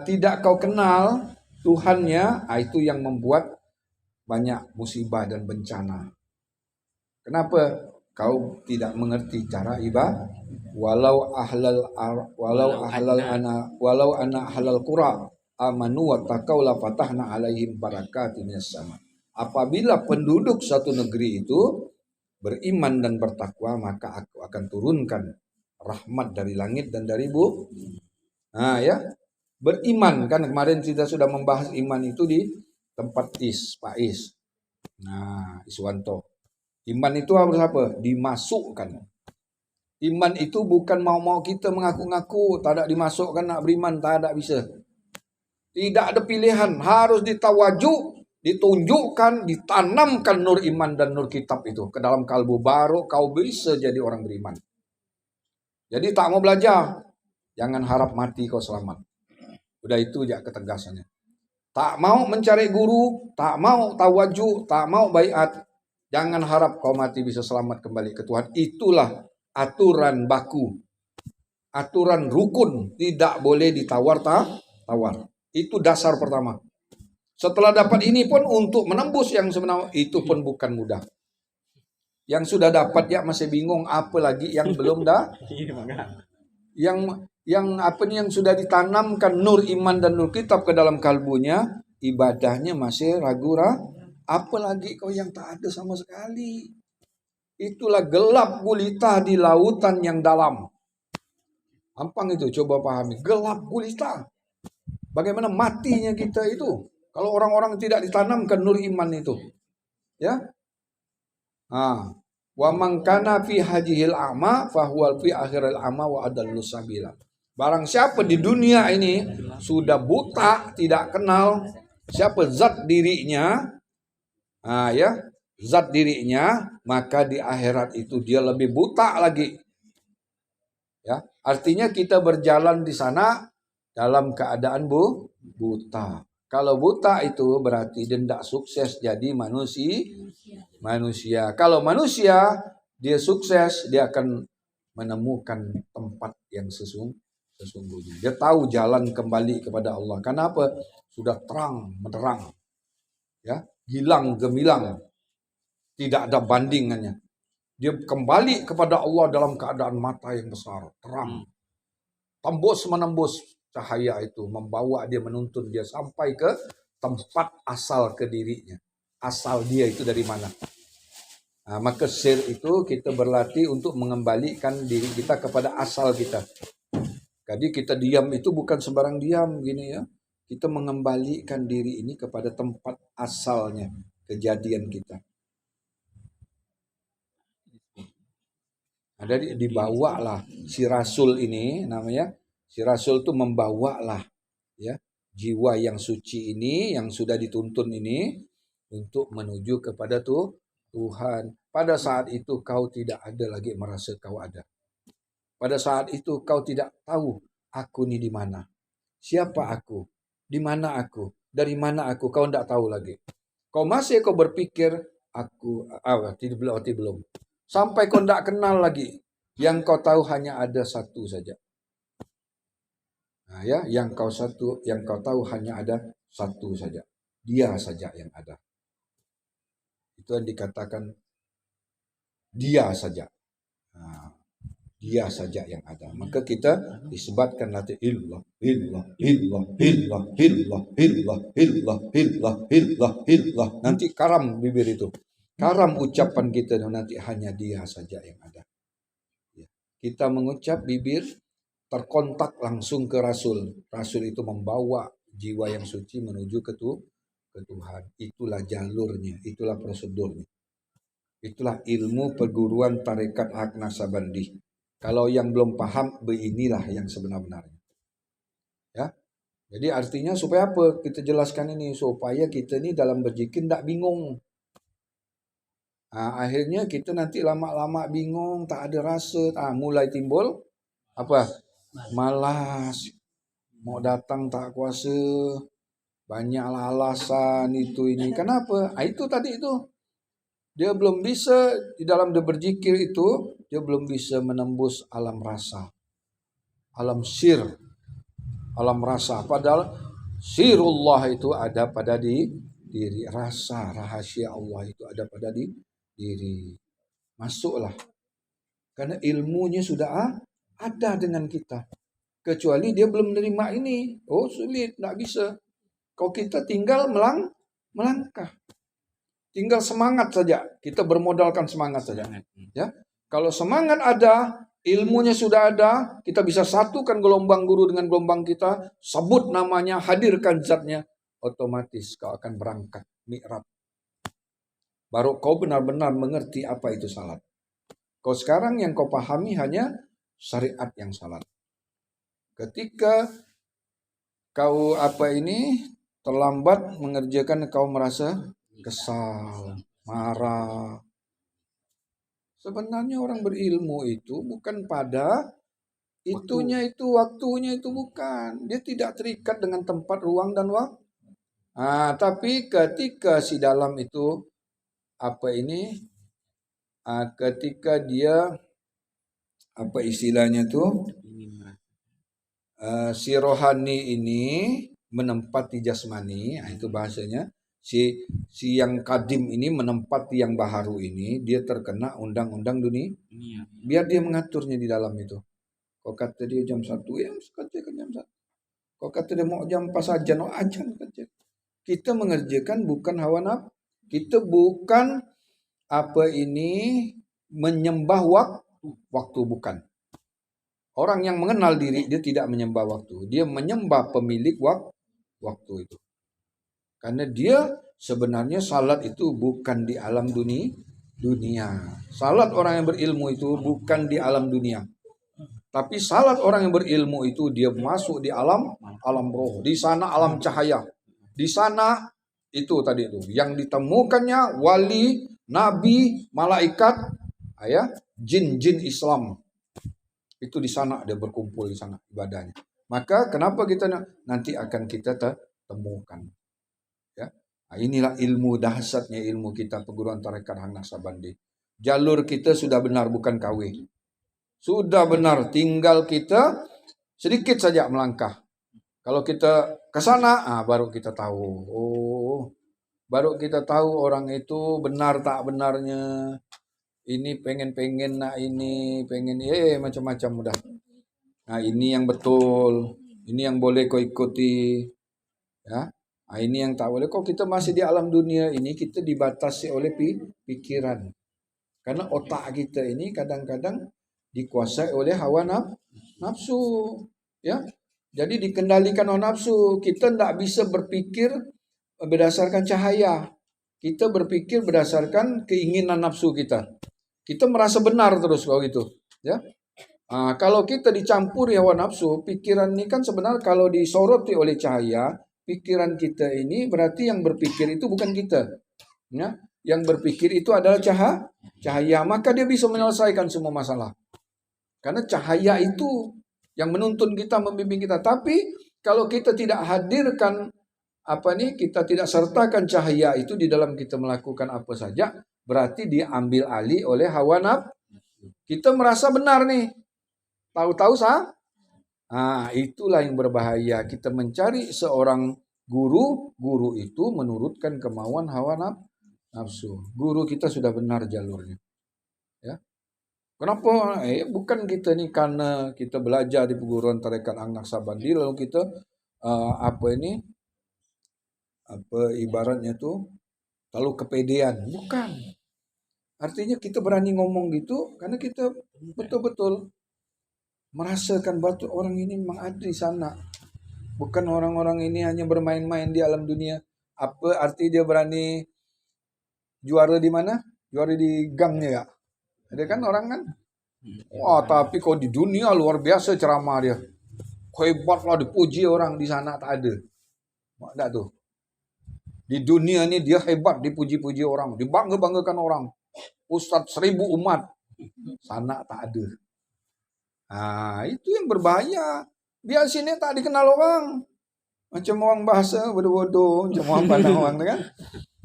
tidak kau kenal Tuhannya, itu yang membuat banyak musibah dan bencana. Kenapa? Kau tidak mengerti cara ibadah. Walau ana ahlal qura amanu wa taqaw la fatahna alaihim barakatin minas sama. Apabila penduduk satu negeri itu beriman dan bertakwa, maka aku akan turunkan rahmat dari langit dan dari bumi. Nah ya, beriman kan kemarin kita sudah membahas iman itu di tempat Pak Is. Nah, Iswanto. Iman itu harus apa? Dimasukkan. Iman itu bukan mau-mau kita mengaku-ngaku, tak ada dimasukkan nak beriman, tak ada bisa. Tidak ada pilihan, harus ditawaju, ditunjukkan, ditanamkan nur iman dan nur kitab itu ke dalam kalbu, baru kau bisa jadi orang beriman. Jadi tak mau belajar, jangan harap mati kau selamat. Udah itu aja ketegasannya. Tak mau mencari guru, tak mau tawaju, tak mau baiat, jangan harap kau mati bisa selamat kembali ke Tuhan. Itulah aturan baku, aturan rukun, tidak boleh ditawar-tawar. Itu dasar pertama. Setelah dapat ini pun untuk menembus yang sebenarnya itu pun bukan mudah. Yang sudah dapat ya masih bingung, apalagi yang belum dah. Yang sudah ditanamkan nur iman dan nur kitab ke dalam kalbunya, ibadahnya masih ragu-ragu. Apalagi kau yang tak ada sama sekali. Itulah gelap gulita di lautan yang dalam. Gampang itu, coba pahami. Gelap gulita. Bagaimana matinya kita itu? Kalau orang-orang tidak ditanamkan nur iman itu. Ya. Wa man kana fi hajihil a'ma fahuwa fi akhiril a'ma wa adallu sabila. Barang siapa di dunia ini sudah buta, tidak kenal siapa zat dirinya, zat dirinya, maka di akhirat itu dia lebih buta lagi. Ya, artinya kita berjalan di sana dalam keadaan buta. Kalau buta itu berarti dia tidak sukses jadi manusia. Kalau manusia dia sukses, dia akan menemukan tempat yang sesungguhnya. Dia tahu jalan kembali kepada Allah. Kenapa? Sudah terang menerang. Ya, gilang gemilang. Tidak ada bandingannya. Dia kembali kepada Allah dalam keadaan mata yang besar, terang. Tembus menembus cahaya itu membawa dia, menuntun dia sampai ke tempat asal ke dirinya. Asal dia itu dari mana? Nah, maka sir itu kita berlatih untuk mengembalikan diri kita kepada asal kita. Jadi kita diam itu bukan sembarang diam gini ya. Kita mengembalikan diri ini kepada tempat asalnya kejadian kita. Ada dibawalah si Rasul ini namanya. Si Rasul itu membawalah ya jiwa yang suci ini yang sudah dituntun ini untuk menuju kepada Tuhan. Pada saat itu kau tidak ada lagi merasa kau ada. Pada saat itu kau tidak tahu aku ini di mana. Siapa aku? Di mana aku? Dari mana aku? Kau tidak tahu lagi. Kau berpikir aku belum. Sampai kau tidak kenal lagi. Yang kau tahu hanya ada satu saja. Nah, ya, yang kau tahu hanya ada satu saja. Dia saja yang ada. Itu yang dikatakan dia saja. Nah, dia saja yang ada. Maka kita disebatkan nanti illah. Nanti karam bibir itu. Karam ucapan kita nanti hanya dia saja yang ada. Kita mengucap bibir terkontak langsung ke Rasul. Rasul itu membawa jiwa yang suci menuju ke Tuhan. Itulah jalurnya, itulah prosedurnya. Itulah ilmu perguruan tarekat Haq Naksabandi. Kalau yang belum paham, beginilah yang sebenar-benarnya. Ya. Jadi artinya supaya apa? Kita jelaskan ini supaya kita ini dalam berzikir tidak bingung. Nah, akhirnya kita nanti lama-lama bingung, tak ada rasa, mulai timbul apa? Malas, mau datang tak kuasa, banyaklah alasan itu ini. Kenapa? Itu tadi itu. Dia belum bisa di dalam dia berzikir itu, dia belum bisa menembus alam rasa. Alam sir, alam rasa. Padahal sirullah itu ada pada diri. Rasa, rahasia Allah itu ada pada diri. Masuklah. Karena ilmunya sudah ada dengan kita. Kecuali dia belum menerima ini. Oh sulit, tidak bisa. Kalau kita tinggal melangkah. Tinggal semangat saja. Kita bermodalkan semangat saja. Ya. Kalau semangat ada, ilmunya sudah ada, kita bisa satukan gelombang guru dengan gelombang kita, sebut namanya, hadirkan zatnya, otomatis kau akan berangkat mi'raj. Baru kau benar-benar mengerti apa itu salat. Kau sekarang yang kau pahami hanya syariat yang salat. Ketika kau terlambat mengerjakan, kau merasa kesal, marah. Sebenarnya orang berilmu itu bukan pada itunya itu, waktunya itu bukan. Dia tidak terikat dengan tempat, ruang, dan waktu. Tapi ketika si dalam itu, ketika dia, istilahnya tuh, si rohani ini menempati jasmani, itu bahasanya. Si yang kadim ini menempati yang baharu ini, dia terkena undang-undang dunia. Biar dia mengaturnya di dalam itu. Kau kata dia jam 1, ya kerjakan jam 1. Kau kata dia mau jam 4 ajan, ajan kerja. Kita mengerjakan bukan hawa nafsu. Kita bukan menyembah waktu bukan. Orang yang mengenal diri, dia tidak menyembah waktu. Dia menyembah pemilik waktu itu. Karena dia sebenarnya salat itu bukan di alam dunia. Salat orang yang berilmu itu bukan di alam dunia. Tapi salat orang yang berilmu itu dia masuk di alam roh. Di sana alam cahaya. Di sana itu tadi itu yang ditemukannya wali, nabi, malaikat, jin Islam. Itu di sana dia berkumpul di sana ibadahnya. Maka kenapa kita nanti akan kita temukan. Inilah ilmu dahsyatnya ilmu kita perguruan tarekat Haq Naksabandi. Jalur kita sudah benar, bukan KW. Sudah benar, tinggal kita sedikit saja melangkah. Kalau kita ke sana, baru kita tahu. Baru kita tahu orang itu benar tak benarnya. Ini pengen ini, macam-macam udah. Ini yang betul, ini yang boleh kau ikuti. Ya. Ini yang tak boleh. Kok kita masih di alam dunia ini, kita dibatasi oleh pikiran. Karena otak kita ini kadang-kadang dikuasai oleh hawa nafsu. Ya, jadi dikendalikan oleh nafsu. Kita tidak bisa berpikir berdasarkan cahaya. Kita berpikir berdasarkan keinginan nafsu kita. Kita merasa benar terus kalau gitu. Ya, kalau kita dicampuri hawa nafsu, pikiran ini kan sebenarnya kalau disoroti oleh cahaya, pikiran kita ini berarti yang berpikir itu bukan kita. Ya, yang berpikir itu adalah cahaya, maka dia bisa menyelesaikan semua masalah. Karena cahaya itu yang menuntun kita, membimbing kita. Tapi kalau kita tidak hadirkan kita tidak sertakan cahaya itu di dalam kita melakukan apa saja, berarti diambil alih oleh hawa nafsu. Kita merasa benar nih, tahu-tahu itulah yang berbahaya. Kita mencari seorang guru itu menurutkan kemauan hawa nafsu. Guru kita sudah benar jalurnya. Ya. Kenapa? Bukan kita nih karena kita belajar di perguruan tarekat An-Naqsabandi lalu kita ibaratnya tuh kalau kepedean. Bukan. Artinya kita berani ngomong gitu karena kita betul-betul merasakan batu orang ini memang ada di sana. Bukan orang-orang ini hanya bermain-main di alam dunia. Apa arti dia berani juara di mana? Juara di gangnya ya. Ada kan orang kan? Wah, tapi kok di dunia luar biasa ceramah dia. Hebatlah dipuji orang di sana tak ada. Enggak tuh. Di dunia ini dia hebat dipuji-puji orang, dibangga-banggakan orang. Ustadz 1000 umat. Sana tak ada. Itu yang berbahaya. Biar sini tak dikenal orang. Macam orang bahasa bodoh-bodoh, macam orang pandang orang kan.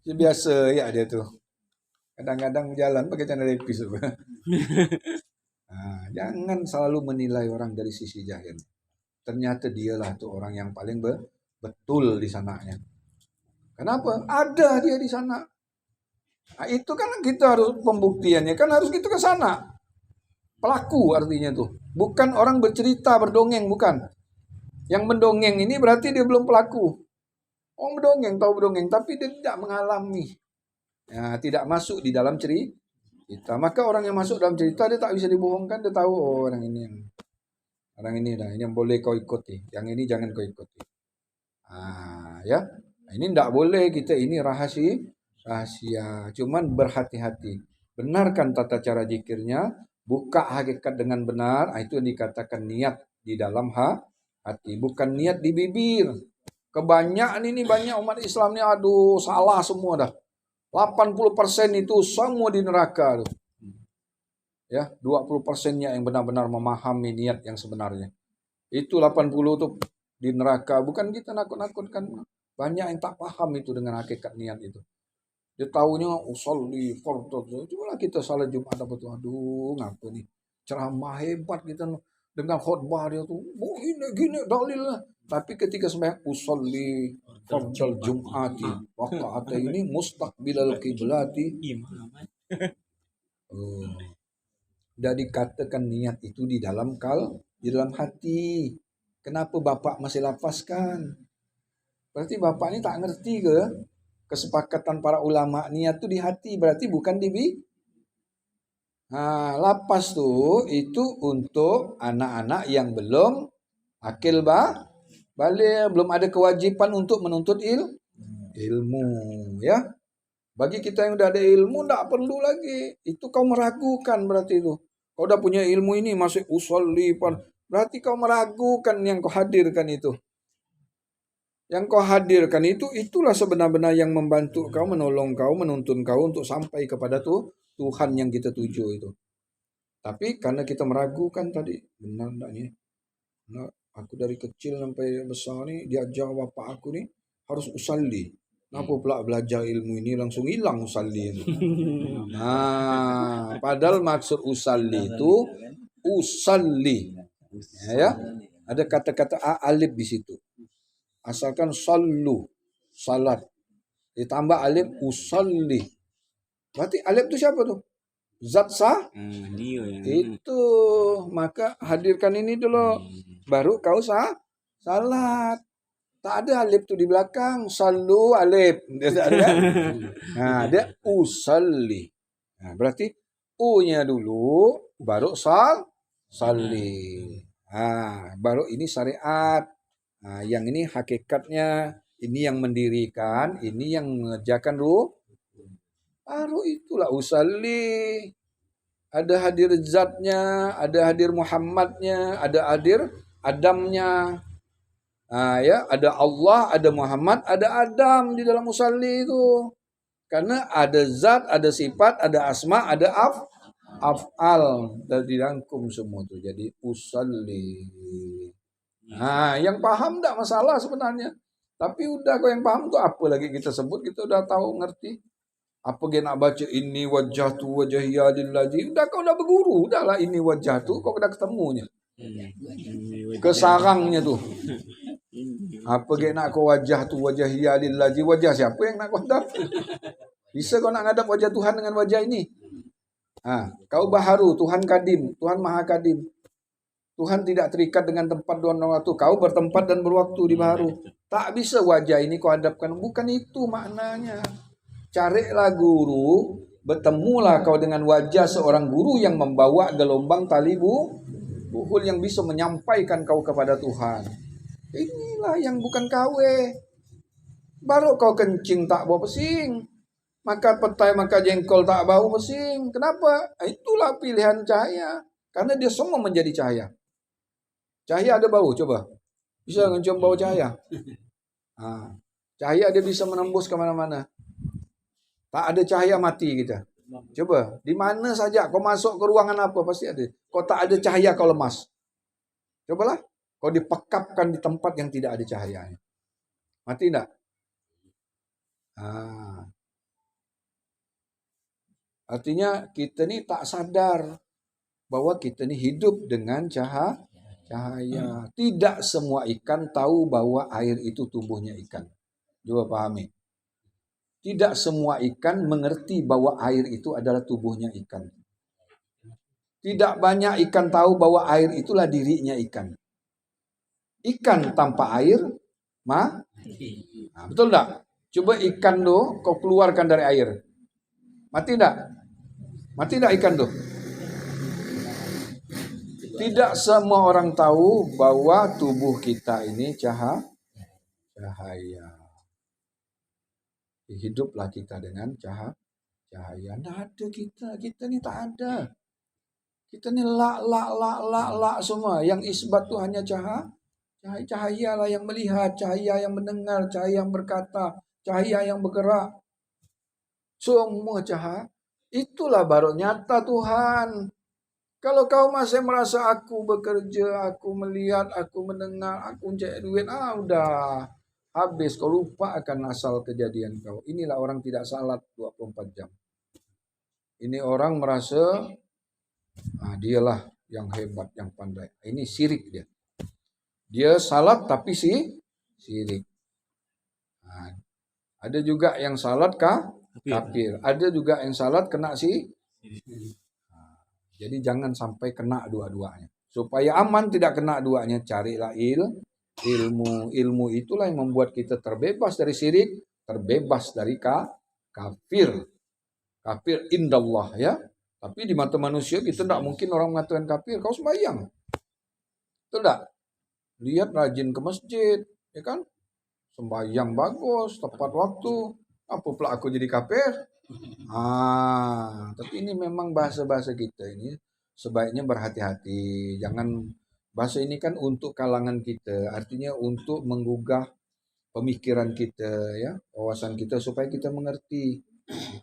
Biasa ya dia tuh. Kadang-kadang jalan pakai channel lepis. Jangan selalu menilai orang dari sisi jahil. Ternyata dialah tuh orang yang paling betul di sananya. Kenapa? Ada dia di sana. Itu kan kita harus pembuktiannya, kan harus kita ke sana. Pelaku artinya tuh. Bukan orang bercerita, berdongeng, bukan. Yang mendongeng ini berarti dia belum pelaku. Orang berdongeng, tahu berdongeng, tapi dia tidak mengalami. Tidak masuk di dalam cerita. Maka orang yang masuk dalam cerita dia tak bisa dibohongkan, dia tahu orang ini yang boleh kau ikuti, yang ini jangan kau ikuti. Ya. Ini tidak boleh kita, ini rahasia. Cuman berhati-hati. Benarkan tata cara zikirnya, buka hakikat dengan benar, itu yang dikatakan niat di dalam hati, bukan niat di bibir. Kebanyakan ini banyak umat Islam ini salah semua dah. 80% itu semua di neraka tuh. Ya, 20%-nya yang benar-benar memahami niat yang sebenarnya. Itu 80 tuh di neraka, bukan kita nakut-nakutkan. Banyak yang tak paham itu dengan hakikat niat itu. Dia taunya usolli fardhu. Coba kita salat Jumat apa tuh? Aduh, ngapa nih? Ceramah hebat kita dengan khutbah dia tuh. Gini dalilnya. Tapi ketika sembahyang usolli fardhu Jum'ati rakaat ini mustaqbilal qiblati. Udah dikatakan niat itu di dalam hati. Kenapa Bapak masih lafazkan? Berarti Bapak ini tak ngerti ke kesepakatan para ulama, niat itu di hati, berarti bukan di bibir. Lapas tuh itu untuk anak-anak yang belum akil balik, belum ada kewajiban untuk menuntut ilmu, ya. Bagi kita yang udah ada ilmu, tidak perlu lagi. Itu kau meragukan berarti itu. Kau udah punya ilmu ini masih usolli, berarti kau meragukan yang kau hadirkan itu. Yang kau hadirkan itulah sebenar-benar yang membantu kau, menolong kau, menuntun kau untuk sampai kepada Tuhan yang kita tuju itu. Tapi karena kita meragukan tadi, benar enggak nih? Nah, aku dari kecil sampai besar nih diajar bapak aku nih harus usalli. Kenapa pula belajar ilmu ini langsung hilang usalli itu? Padahal maksud usalli itu usalli. Ya. Ada kata-kata alif di situ. Asalkan sallu, salat. Ditambah alif usalli. Berarti alif itu siapa tuh? Zat itu. Maka hadirkan ini dulu. Baru kau salat. Tak ada alif tuh di belakang. Sallu alif. Dia tak ada. Dia usalli. Berarti U-nya dulu baru salli. Baru ini syariat. Yang ini hakikatnya, ini yang mendirikan, ini yang mengerjakan baru itulah usalli. Ada hadir zatnya, ada hadir Muhammadnya, ada hadir Adamnya. Ya, ada Allah, ada Muhammad, ada Adam di dalam usalli itu. Karena ada zat, ada sifat, ada asma, ada af'al dan dirangkum semua itu. Jadi usalli. Yang paham enggak masalah sebenarnya. Tapi udah kau yang paham tuh apa lagi kita sebut, kita udah tahu ngerti. Apa dia nak baca ini wajhatu wajhiya lillazi. Udah kau udah berguru, udahlah ini wajhatu kau udah ketemunya. Kesarangnya tuh. Apa dia nak kau wajhatu wajhiya lillazi, wajah siapa yang nak kau hadap? Bisa kau nak ngadap wajah Tuhan dengan wajah ini? Kau baharu, Tuhan kadim, Tuhan maha kadim. Tuhan tidak terikat dengan tempat dan waktu. Kau bertempat dan berwaktu di baharu. Tak bisa wajah ini kau hadapkan. Bukan itu maknanya. Carilah guru, bertemulah kau dengan wajah seorang guru yang membawa gelombang tali buhul yang bisa menyampaikan kau kepada Tuhan. Inilah yang bukan KW. Baru kau kencing tak bau pesing. Maka petai, maka jengkol tak bau pesing. Kenapa? Itulah pilihan cahaya. Karena dia semua menjadi cahaya. Cahaya ada bau, coba. Bisa mencium bau cahaya. Cahaya dia bisa menembus kemana-mana. Tak ada cahaya mati kita. Coba, di mana saja kau masuk ke ruangan apa pasti ada. Kau tak ada cahaya kau lemas. Cobalah, kau dipekapkan di tempat yang tidak ada cahayanya. Mati enggak? Artinya kita ni tak sadar bahwa kita ni hidup dengan cahaya. Tidak semua ikan tahu bahwa air itu tubuhnya ikan. Coba pahami. Tidak semua ikan mengerti bahwa air itu adalah tubuhnya ikan. Tidak banyak ikan tahu bahwa air itulah dirinya ikan. Ikan tanpa air mati. Betul tak? Coba ikan tu kau keluarkan dari air. Mati tak? Mati tak ikan tu? Tidak semua orang tahu bahwa tubuh kita ini cahaya. Hiduplah kita dengan cahaya. Tidak ada kita ni tak ada. Kita ni lak semua. Yang isbat tu hanya cahaya. Cahaya lah yang melihat, cahaya yang mendengar, cahaya yang berkata, cahaya yang bergerak. Semua cahaya. Itulah baru nyata Tuhan. Kalau kau masih merasa aku bekerja, aku melihat, aku mendengar, aku cari duit, udah habis. Kau lupa akan asal kejadian kau. Inilah orang tidak salat 24 jam. Ini orang merasa, dialah yang hebat, yang pandai. Ini syirik dia. Dia salat tapi syirik. Ada juga yang salat kafir. Ada juga yang salat kena Jadi jangan sampai kena dua-duanya. Supaya aman tidak kena duanya, carilah ilmu. Ilmu itulah yang membuat kita terbebas dari syirik, terbebas dari kafir. Kafir indallah ya. Tapi di mata manusia kita tidak mungkin orang mengatakan kafir. Kau sembahyang. Betul tak? Lihat rajin ke masjid. Ya kan? Sembahyang bagus, tepat waktu. Apa pula aku jadi kafir? Tapi ini memang bahasa-bahasa kita ini sebaiknya berhati-hati. Jangan, bahasa ini kan untuk kalangan kita, artinya untuk menggugah pemikiran kita ya, wawasan kita supaya kita mengerti.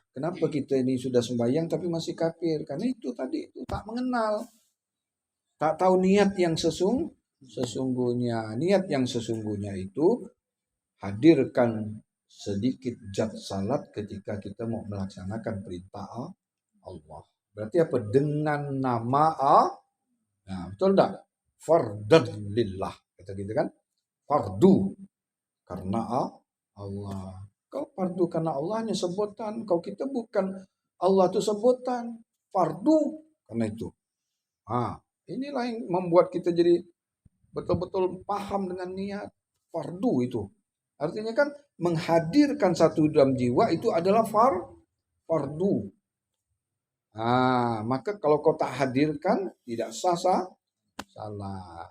Kenapa kita ini sudah sembahyang tapi masih kafir? Karena itu tadi itu tak mengenal. Tak tahu niat yang sesungguhnya. Niat yang sesungguhnya itu hadirkan sedikit zat salat ketika kita mau melaksanakan perintah Allah. Berarti apa? Dengan nama betul tak? Fardan lillah. Kata gitu kan? Fardu. Karena Allah. Kau fardu karena Allah hanya sebutan. Kau kita bukan. Allah itu sebutan. Fardu. Karena itu. Inilah yang membuat kita jadi betul-betul paham dengan niat. Fardu itu. Artinya kan menghadirkan satu dalam jiwa itu adalah fardu. Maka kalau kau tak hadirkan tidak sah salah.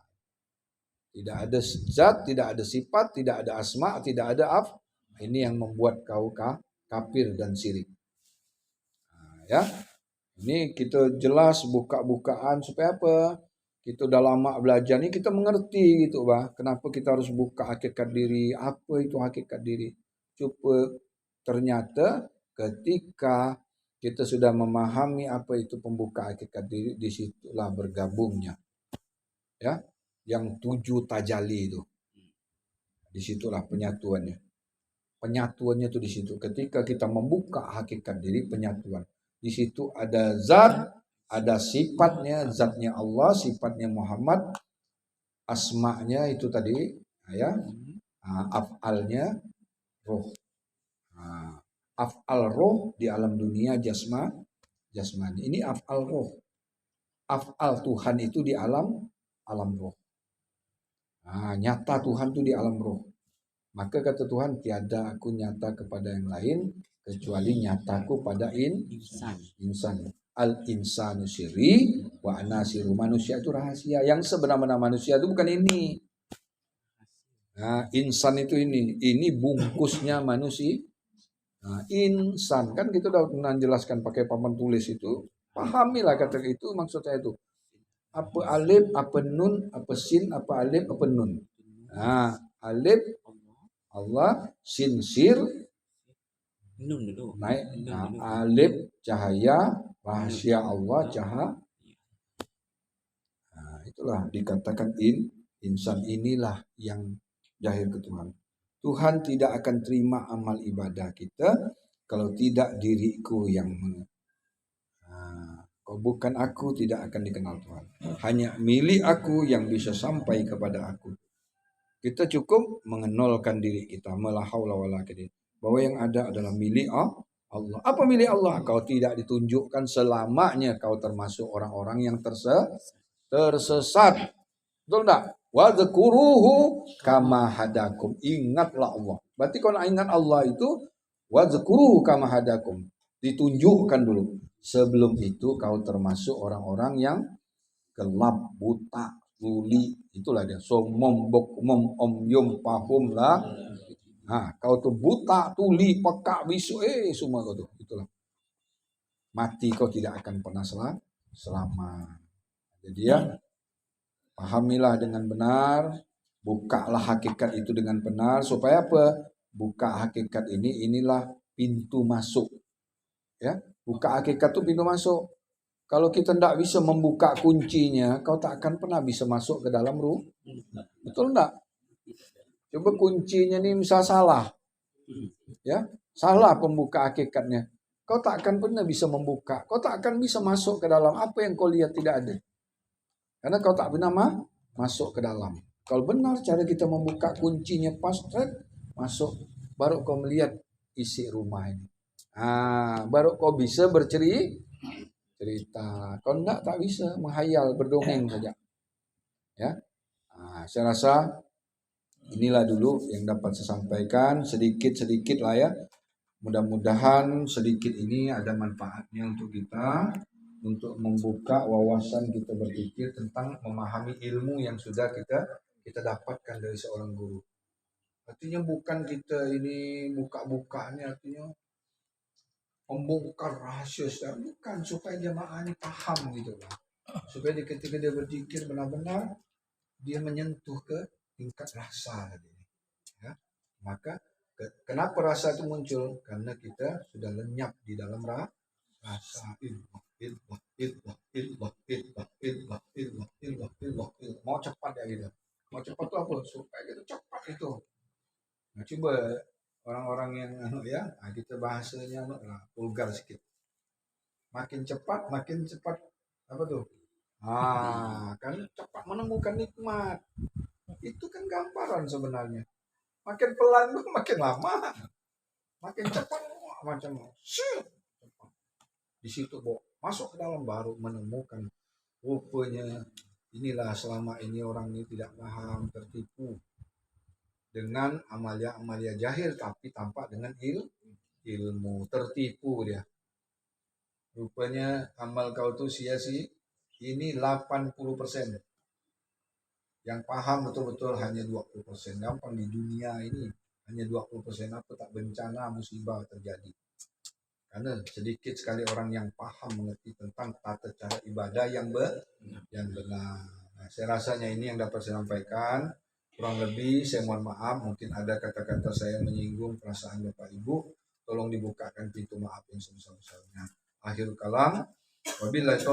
Tidak ada zat, tidak ada sifat, tidak ada asma, tidak ada af. Ini yang membuat kau kafir dan syirik. Nah, ya, ini kita jelas buka-bukaan supaya apa? Kita udah lama belajar ini kita mengerti gitu, Bah. Kenapa kita harus buka hakikat diri? Apa itu hakikat diri? Coba ternyata ketika kita sudah memahami apa itu pembuka hakikat diri, disitulah bergabungnya, ya, yang 7 tajali itu. Disitulah penyatuannya. Penyatuannya itu di situ. Ketika kita membuka hakikat diri, penyatuan. Di situ ada zat, ada sifatnya, zatnya Allah, sifatnya Muhammad, asma'nya itu tadi, ya, af'alnya roh. Af'al roh di alam dunia jasmani. Ini af'al roh. Af'al Tuhan itu di alam roh. Nyata Tuhan itu di alam roh. Maka kata Tuhan, tiada aku nyata kepada yang lain kecuali nyataku pada insan. Al insanu siri wa ana siru. Manusia itu rahasia. Yang sebenar-benar manusia itu bukan ini. Nah, insan itu ini. Ini bungkusnya manusia. Nah, insan kan kita udah pernah jelaskan pakai papan tulis itu. Pahamilah kata itu maksudnya itu. Apa alif, apa nun, apa sin, apa alif, apa nun. Nah, alif Allah, sin sir naik, alif cahaya, rahasia Allah cahaya. Nah, itulah dikatakan insan inilah yang jahil ke Tuhan. Tuhan tidak akan terima amal ibadah kita kalau tidak diriku yang kau bukan aku tidak akan dikenal Tuhan. Hanya milik aku yang bisa sampai kepada aku. Kita cukup mengenalkan diri kita, la haula wala quwwata, bahwa yang ada adalah milik Allah. Apa milik Allah? Kau tidak ditunjukkan selamanya kau termasuk orang-orang yang tersesat. Betul enggak? Wa dzkuruhu kama hadakum. Ingatlah Allah. Berarti kalau ingat Allah itu wa dzkuruhu kama hadakum. Ditunjukkan dulu. Sebelum itu kau termasuk orang-orang yang gelap, buta, tuli, itulah dia. Somom, bokmom, om, yom, pahum lah. Nah, kau tuh buta, tuli, peka, bisu, semua kau tuh. Itulah. Mati kau tidak akan pernah selama. Jadi ya, pahamilah dengan benar, bukalah hakikat itu dengan benar, supaya apa? Buka hakikat inilah pintu masuk. Ya, buka hakikat itu pintu masuk. Kalau kita tidak bisa membuka kuncinya, kau tak akan pernah bisa masuk ke dalam ruh. Betul enggak? Coba kuncinya nih misal salah. Ya, salah pembuka hakikatnya. Kau tak akan pernah bisa membuka. Kau tak akan bisa masuk ke dalam apa yang kau lihat tidak ada. Karena kau tak pernah masuk ke dalam. Kalau benar cara kita membuka kuncinya pas masuk, baru kau melihat isi rumah ini. Baru kau bisa cerita. Kalau enggak tak bisa menghayal, berdongeng saja. Ya. Saya rasa inilah dulu yang dapat saya sampaikan, sedikit-sedikit lah ya. Mudah-mudahan sedikit ini ada manfaatnya untuk kita, untuk membuka wawasan kita berpikir tentang memahami ilmu yang sudah kita dapatkan dari seorang guru. Artinya bukan kita ini buka-bukanya, artinya membongkar rahasia, bukan, supaya jamaah ini paham gitu kan. Supaya ketika dia berpikir benar-benar dia menyentuh ke tingkat rasa tadi. Ya. Maka kenapa rasa itu muncul? Karena kita sudah lenyap di dalam rasa. Mau cepat ya gitu. Mau cepat itu apa? Supaya kita cepat itu. Nah, coba orang-orang yang kita bahasanya vulgar sedikit. Makin cepat apa tuh? Kan cepat menemukan nikmat. Itu kan gambaran sebenarnya. Makin pelan tuh makin lama. Makin cepat macam cepat. Di situ masuk ke dalam baru menemukan rupanya inilah selama ini orang ini tidak paham, tertipu dengan amalia-amalia jahil, tapi tampak dengan ilmu, tertipu dia. Rupanya amal kau tuh sia-sia. Ini 80%. Yang paham betul-betul hanya 20%. Gampang di dunia ini hanya 20% apa tak bencana musibah terjadi. Karena sedikit sekali orang yang paham mengerti tentang tata cara ibadah yang benar. Nah, saya rasanya ini yang dapat saya sampaikan. Kurang lebih saya mohon maaf, mungkin ada kata-kata saya menyinggung perasaan Bapak Ibu. Tolong dibukakan pintu maaf yang sebesar-besarnya. Akhir kalam, wabillahi taufiq.